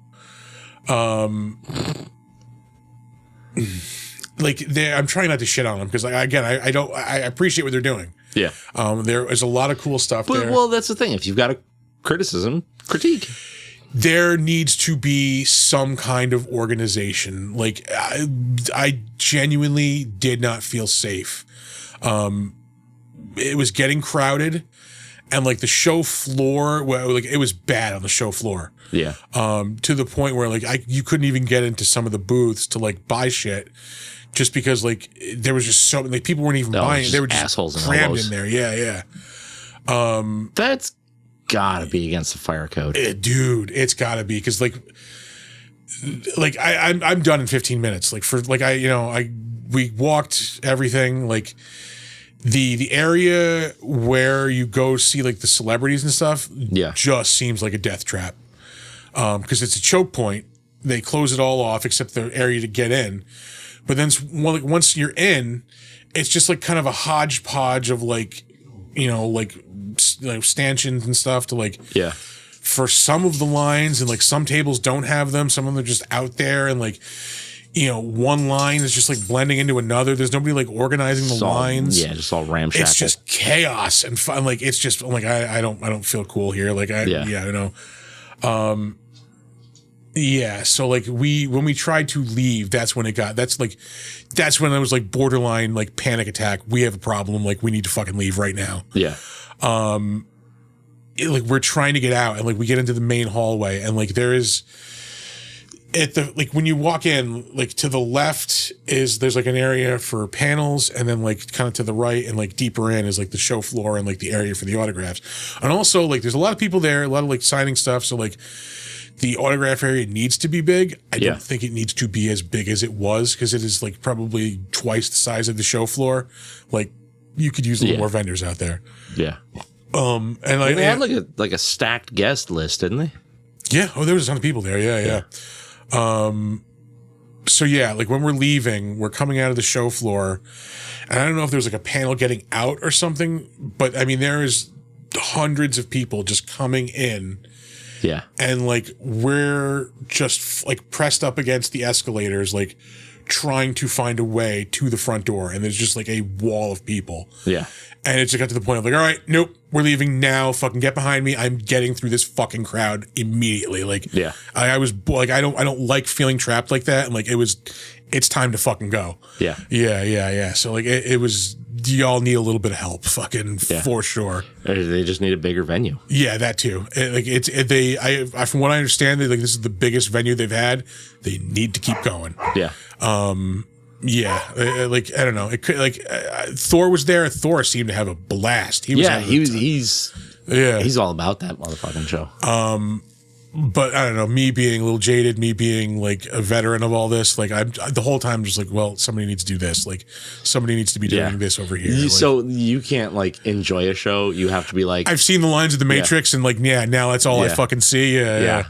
Like I'm trying not to shit on them because I appreciate what they're doing. Yeah. There is a lot of cool stuff there. Well, that's the thing. If you've got a criticism, critique. There needs to be some kind of organization. Like I genuinely did not feel safe. It was getting crowded. And like the show floor, it was bad on the show floor. Yeah. To the point where like you couldn't even get into some of the booths to like buy shit, just because like there was just so like people weren't even buying. They were just assholes crammed in there. Yeah. That's gotta be against the fire code, dude. It's gotta be because like I'm done in 15 minutes. Like we walked everything like. The area where you go see like the celebrities and stuff just seems like a death trap. Because it's a choke point. They close it all off except the area to get in, But then once you're in, it's just like kind of a hodgepodge of like, stanchions and stuff to like, Yeah. for some of the lines, and like some tables don't have them. Some of them are just out there, and like, one line is just like blending into another. There's nobody like organizing the lines. Yeah, just all ramshackle. It's just chaos and fun. Like, it's just, I'm like, I don't feel cool here. Like, I know. Yeah. So like when we tried to leave, that's when I was like borderline like panic attack. We have a problem. Like, we need to fucking leave right now. Yeah. Like, we're trying to get out, and like we get into the main hallway, and like there is when you walk in, like to the left there's like an area for panels, and then like kind of to the right and like deeper in is like the show floor and like the area for the autographs. And also like there's a lot of people there, a lot of like signing stuff. So like the autograph area needs to be big. I don't think it needs to be as big as it was, because it is like probably twice the size of the show floor. Like, you could use a little more vendors out there. Yeah. And like they had like a stacked guest list, didn't they? Yeah. Oh, there was a ton of people there. Yeah. So yeah, like when we're leaving, we're coming out of the show floor, and I don't know if there's like a panel getting out or something, but I mean, there is hundreds of people just coming in. Yeah. And like, we're just like pressed up against the escalators, like trying to find a way to the front door. And there's just like a wall of people. Yeah. And it just got to the point of like, all right, nope, we're leaving now. Fucking get behind me. I'm getting through this fucking crowd immediately. Like, yeah, I was like, I don't like feeling trapped like that. And like, it's time to fucking go. Yeah. Yeah. So like, it was, y'all need a little bit of help, fucking for sure. They just need a bigger venue. Yeah, that too. From what I understand, this is the biggest venue they've had. They need to keep going. Yeah. Yeah, like I don't know. It could Thor was there. Thor seemed to have a blast. He's all about that motherfucking show. But I don't know. Me being a little jaded, me being like a veteran of all this, like I'm the whole time just like, well, somebody needs to do this. Like, somebody needs to be doing this over here. So you can't like enjoy a show. You have to be like, I've seen the lines of the Matrix, and like, now that's all I fucking see. Yeah.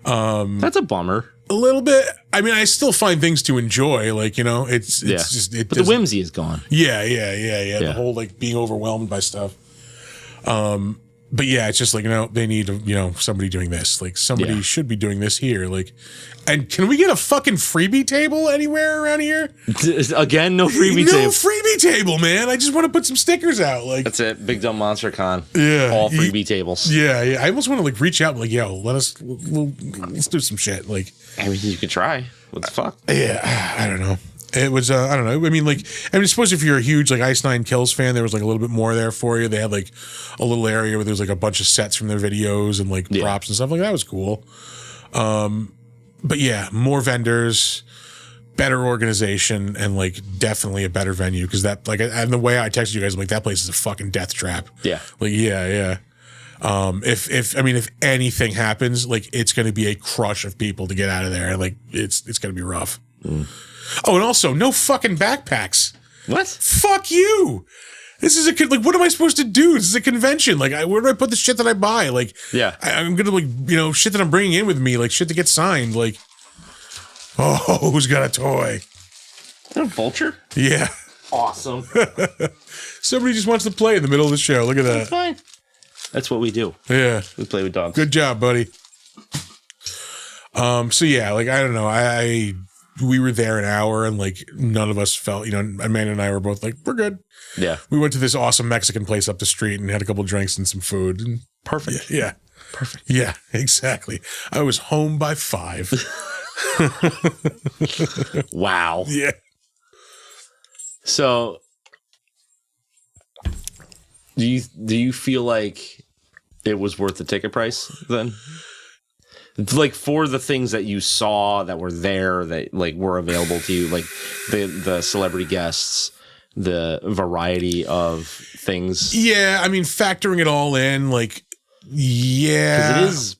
That's a bummer. A little bit. I mean, I still find things to enjoy. Like, it's just but the whimsy is gone. Yeah. The whole like being overwhelmed by stuff. But yeah, it's just like, they need somebody doing this. Like, somebody should be doing this here. Like, and can we get a fucking freebie table anywhere around here? Again, no freebie table. No freebie table, man. I just want to put some stickers out. Like, that's it. Big Dumb Monster Con. Yeah. All freebie tables. Yeah. I almost want to like reach out and like, let's do some shit. Like, I mean, you could try. What the fuck? Yeah. I don't know. It was, I don't know. I mean, I suppose if you're a huge like Ice Nine Kills fan, there was like a little bit more there for you. They had like a little area where there was like a bunch of sets from their videos and like props and stuff. Like, that was cool. But yeah, more vendors, better organization, and like definitely a better venue, because that and the way I texted you guys, I'm like, that place is a fucking death trap. Yeah. Like, yeah. If anything happens, like, it's going to be a crush of people to get out of there. Like, it's going to be rough. Oh, and also, no fucking backpacks. What? Fuck you. This is what am I supposed to do? This is a convention. Like, where do I put the shit that I buy? Like, I'm going to, shit that I'm bringing in with me, like, shit that gets signed. Like, oh, who's got a toy? Is that a vulture? Yeah. Awesome. Somebody just wants to play in the middle of the show. Look at that. That's fine. That's what we do. Yeah. We play with dogs. Good job, buddy. So yeah, like, I don't know. We were there an hour, and like, none of us felt, Amanda and I were both like, we're good. Yeah. We went to this awesome Mexican place up the street and had a couple drinks and some food. And perfect. Yeah. Perfect. Yeah, exactly. I was home by 5. Wow. Yeah. So do you feel like it was worth the ticket price then? Like, for the things that you saw that were there, that like were available to you, like the celebrity guests, the variety of things. Yeah, I mean, factoring it all in, like, yeah, because it is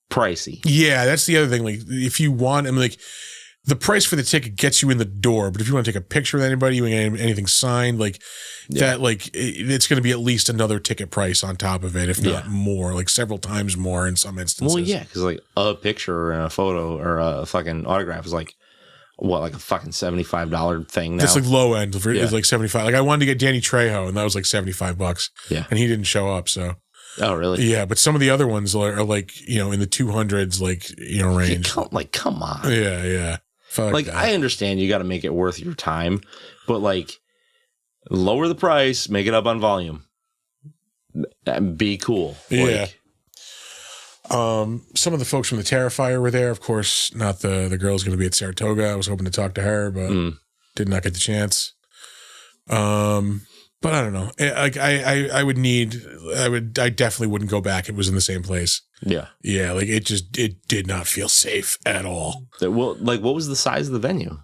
pricey. Yeah, that's the other thing. Like, if you want, I mean, like, the price for the ticket gets you in the door, but if you want to take a picture with anybody, you want anything signed, like that, like, it's going to be at least another ticket price on top of it, if not more, like several times more in some instances. Well, yeah, because like a picture and a photo or a fucking autograph is like what, like a fucking $75 thing now? It's like low end. Yeah. It's like 75. Like I wanted to get Danny Trejo, and that was like $75. Yeah. And he didn't show up. So Oh, really? yeah, but some of the other ones are like, you know, in the 200s, like, you know, range. Come on. Yeah. Fuck Like, that. I understand you got to make it worth your time, but like, lower the price, make it up on volume. Be cool. Yeah. Like, Some of the folks from the Terrifier were there. Of course, not the girl's going to be at Saratoga. I was hoping to talk to her, but did not get the chance. But I don't know. Like I definitely wouldn't go back. It was in the same place. Yeah. Yeah. Like it did not feel safe at all. Well, like, what was the size of the venue?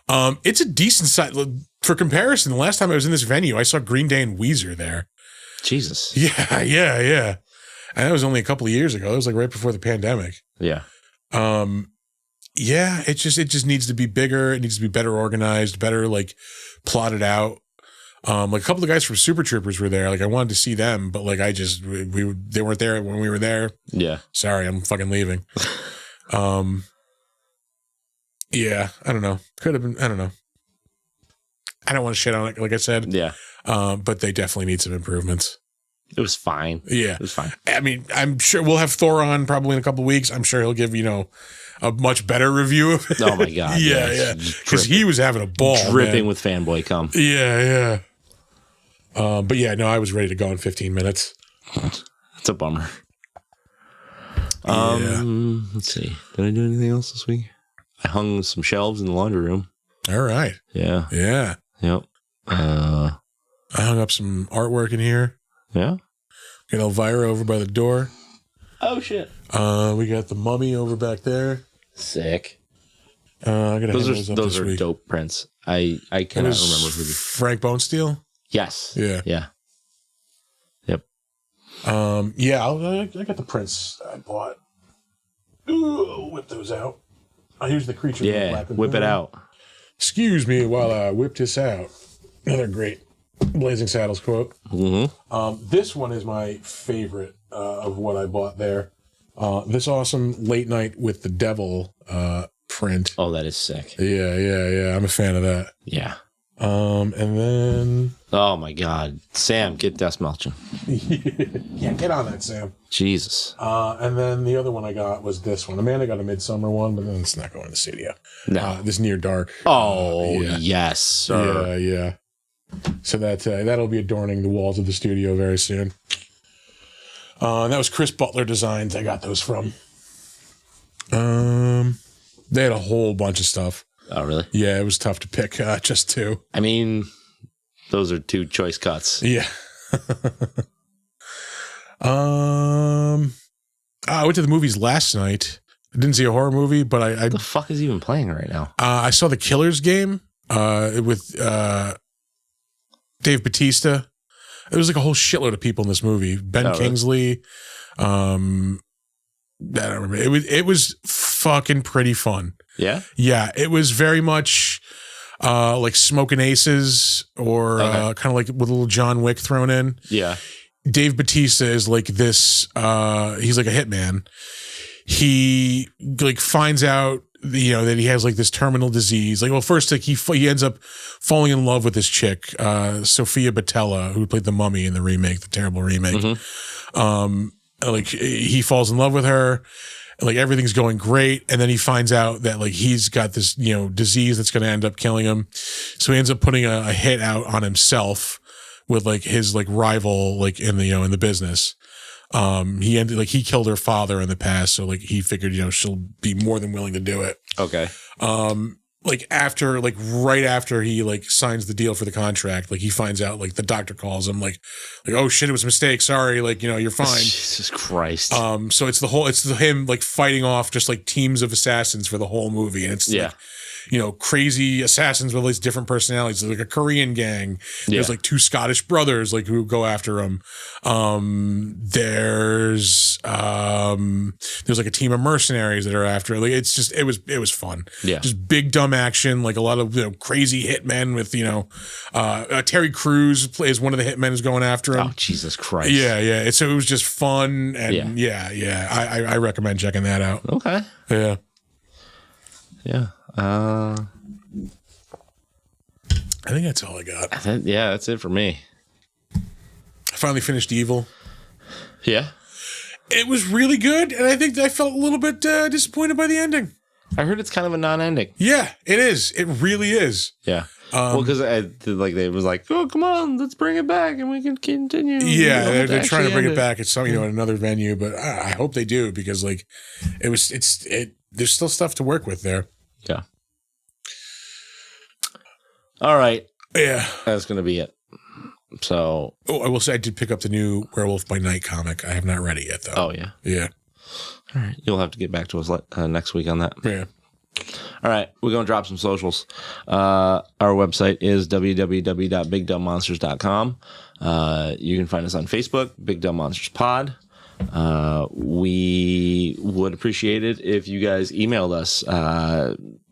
It's a decent size. For comparison, the last time I was in this venue, I saw Green Day and Weezer there. Jesus. Yeah. And that was only a couple of years ago. It was like right before the pandemic. Yeah. Yeah, it just needs to be bigger. It needs to be better organized, better like plotted out. Like a couple of guys from Super Troopers were there. Like I wanted to see them, but like they weren't there when we were there. Yeah. Sorry, I'm fucking leaving. Yeah, I don't know. Could have been. I don't know. I don't want to shit on it, like I said. Yeah. But they definitely need some improvements. It was fine. Yeah. It was fine. I mean, I'm sure we'll have Thor on probably in a couple of weeks. I'm sure he'll give, you know, a much better review of it. Oh my God. Yeah. Because he was having a ball. Dripping man. with fanboy cum. Yeah. But yeah, no, I was ready to go in 15 minutes. It's a bummer. Yeah. Let's see. Did I do anything else this week? I hung some shelves in the laundry room. All right. Yeah. Yeah. Yep. I hung up some artwork in here. Yeah. Got Elvira over by the door. Oh shit. We got the Mummy over back there. Sick. I gotta Those up are this week. dope prints. I cannot remember who the Frank Bonesteel. Yes. Yeah. Yeah. Yep. Yeah, I got the prints I bought. Ooh, whip those out. Here's the creature. Yeah. Whip it out. Excuse me while I whip this out. Another great Blazing Saddles quote. Mm-hmm. This one is my favorite of what I bought there. This awesome Late Night with the Devil print. Oh, that is sick. Yeah. I'm a fan of that. Yeah. And then Oh my God, Sam, get death melching. yeah, get on that, Sam. Jesus. And then the other one I got was this one. Amanda got a Midsummer one, but then it's not going to the studio. No. This Near Dark. Oh yeah. yes, sir. Yeah. So that'll be adorning the walls of the studio very soon. That was Chris Butler Designs. I got those from. They had a whole bunch of stuff. Oh really? Yeah, it was tough to pick just two. I mean, those are two choice cuts. Yeah. I went to the movies last night. I didn't see a horror movie, but I What the fuck is even playing right now? I saw The Killer's Game with Dave Bautista. There was like a whole shitload of people in this movie. Ben really? Kingsley. I don't remember. It was fucking pretty fun. Yeah. Yeah, it was very much like Smoking Aces or Okay. kind of like with a little John Wick thrown in. Yeah. Dave Bautista is like this. He's like a hitman. He like finds out, that he has like this terminal disease. Like, well, first, like he ends up falling in love with this chick, Sophia Botella, who played the Mummy in the remake, the terrible remake. Mm-hmm. Like he falls in love with her. Like everything's going great, and then he finds out that like he's got this disease that's going to end up killing him. So he ends up putting a hit out on himself with like his like rival like in the in the business. He killed her father in the past, so like he figured she'll be more than willing to do it. Okay. Right after he like signs the deal for the contract, like he finds out, like the doctor calls him like oh shit, it was a mistake, sorry, like you're fine. Jesus Christ. So it's him like fighting off just like teams of assassins for the whole movie, and it's like crazy assassins with all these different personalities. There's like a Korean gang. There's like two Scottish brothers like who go after him. There's like a team of mercenaries that are after. Like it was fun. Yeah. Just big dumb action, like a lot of crazy hitmen with Terry Crews plays one of the hitmen who's going after him. Oh Jesus Christ. Yeah. So it was just fun, and I recommend checking that out. Okay. Yeah. Yeah. I think that's all I got. Yeah, that's it for me. I finally finished Evil. Yeah. It was really good, and I think I felt a little bit disappointed by the ending. I heard it's kind of a non-ending. Yeah, it is. It really is. Yeah. Well, because they was like, oh, come on, let's bring it back, and we can continue. Yeah, they're trying to bring it back at some, at another venue, but I hope they do because, like, there's still stuff to work with there. Yeah. All right. Yeah, that's gonna be it. So, I will say I did pick up the new Werewolf by Night comic. I have not read it yet, though. Oh yeah. Yeah. All right, you'll have to get back to us next week on that. Yeah. All right, we're going to drop some socials. Our website is www.bigdumbmonsters.com. You can find us on Facebook, Big Dumb Monsters Pod. We would appreciate it if you guys emailed us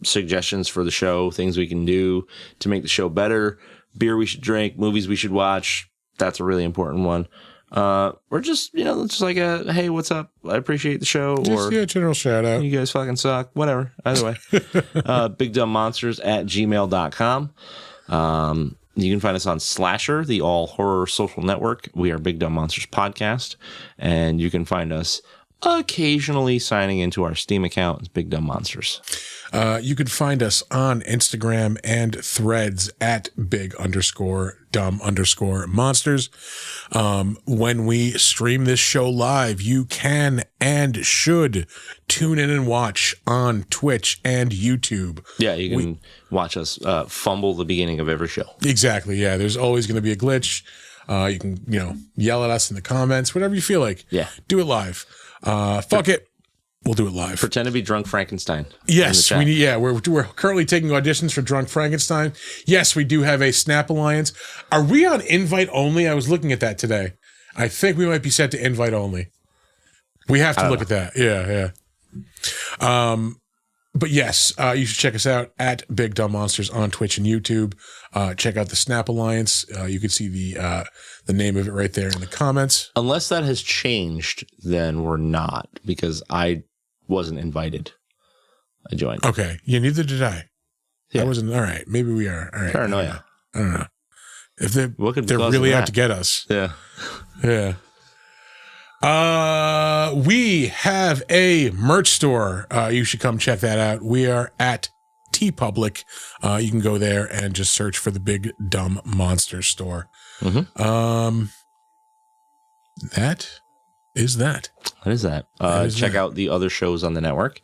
suggestions for the show, things we can do to make the show better, beer we should drink, movies we should watch. That's a really important one. Or just, just like a, hey, what's up? I appreciate the show. Or general shout out. You guys fucking suck. Whatever. Either way. BigDumbMonsters@gmail.com. You can find us on Slasher, the all horror social network. We are Big Dumb Monsters Podcast. And you can find us occasionally signing into our Steam account as Big Dumb Monsters. You can find us on Instagram and Threads at big_dumb_monsters. When we stream this show live, you can and should tune in and watch on Twitch and YouTube. Yeah, you can watch us fumble the beginning of every show. Exactly. Yeah, there's always going to be a glitch. You can, yell at us in the comments, whatever you feel like. Yeah. Do it live. Fuck it. We'll do it live. Pretend to be Drunk Frankenstein. Yes, we need. Yeah, we're currently taking auditions for Drunk Frankenstein. Yes, we do have a Snap Alliance. Are we on invite only? I was looking at that today. I think we might be set to invite only. We have to look at that. Yeah. But yes, you should check us out at Big Dumb Monsters on Twitch and YouTube. Check out the Snap Alliance. You can see the name of it right there in the comments. Unless that has changed, then we're not, because I wasn't invited. I joined. Okay. Yeah, neither did I. Yeah. I wasn't. All right. Maybe we are. All right. Paranoia. I don't know. If they're They're really out to get us. Yeah. Yeah. We have a merch store. You should come check that out. We are at TeePublic. You can go there and just search for the Big Dumb Monster store. Mm-hmm. That is that. What is that? Check out the other shows on the network.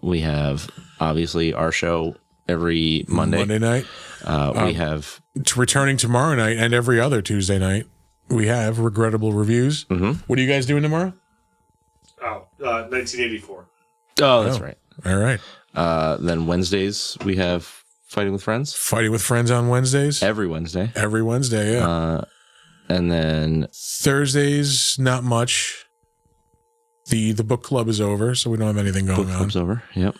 We have obviously our show every Monday night. We have it's returning tomorrow night and every other Tuesday night. We have Regrettable Reviews. Mm-hmm. What are you guys doing tomorrow? 1984. Oh, that's right. All right. Then Wednesdays we have Fighting with Friends. Fighting with Friends on Wednesdays. Every Wednesday. Every Wednesday, yeah. And then Thursdays, not much. The book club is over, so we don't have anything going on. Book club's over. Yep.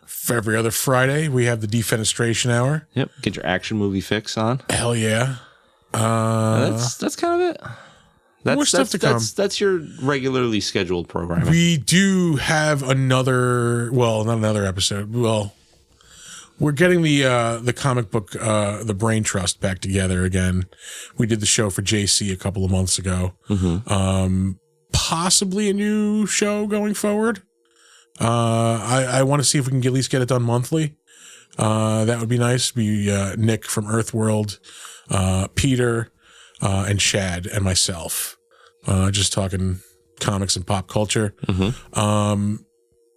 For every other Friday, we have the Defenestration Hour. Yep. Get your action movie fix on. Hell yeah. That's kind of it. More stuff to come. That's your regularly scheduled programming. We do have another, well, not another episode. Well, we're getting the comic book, the Brain Trust back together again. We did the show for JC a couple of months ago. Mm-hmm. Possibly a new show going forward. I want to see if we can at least get it done monthly. That would be nice. Be Nick from Earthworld, Peter, and Shad and myself. Just talking comics and pop culture. Mm-hmm.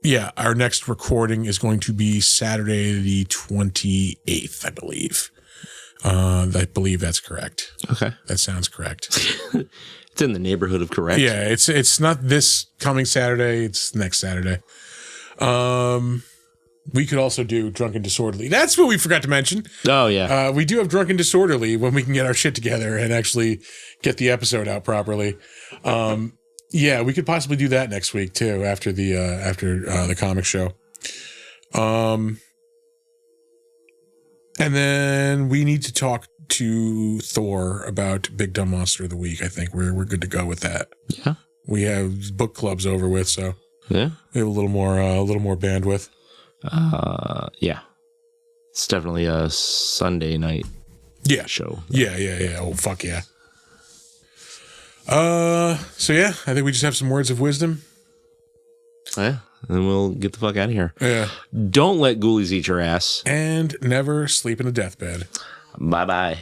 Yeah, our next recording is going to be Saturday the 28th, I believe. I believe that's correct. Okay. That sounds correct. It's in the neighborhood of correct. Yeah, it's not this coming Saturday, it's next Saturday. We could also do Drunken Disorderly. That's what we forgot to mention. Oh, yeah. We do have Drunken Disorderly when we can get our shit together and actually get the episode out properly. Yeah, we could possibly do that next week too, after the comic show. And then we need to talk to Thor about Big Dumb Monster of the Week. I think we're good to go with that. Yeah. We have book clubs over with, so yeah, we have a little more bandwidth. Yeah. It's definitely a Sunday night Yeah. show. Yeah. Oh, fuck yeah. So yeah, I think we just have some words of wisdom. Yeah. And we'll get the fuck out of here. Yeah. Don't let ghoulies eat your ass. And never sleep in a deathbed. Bye-bye.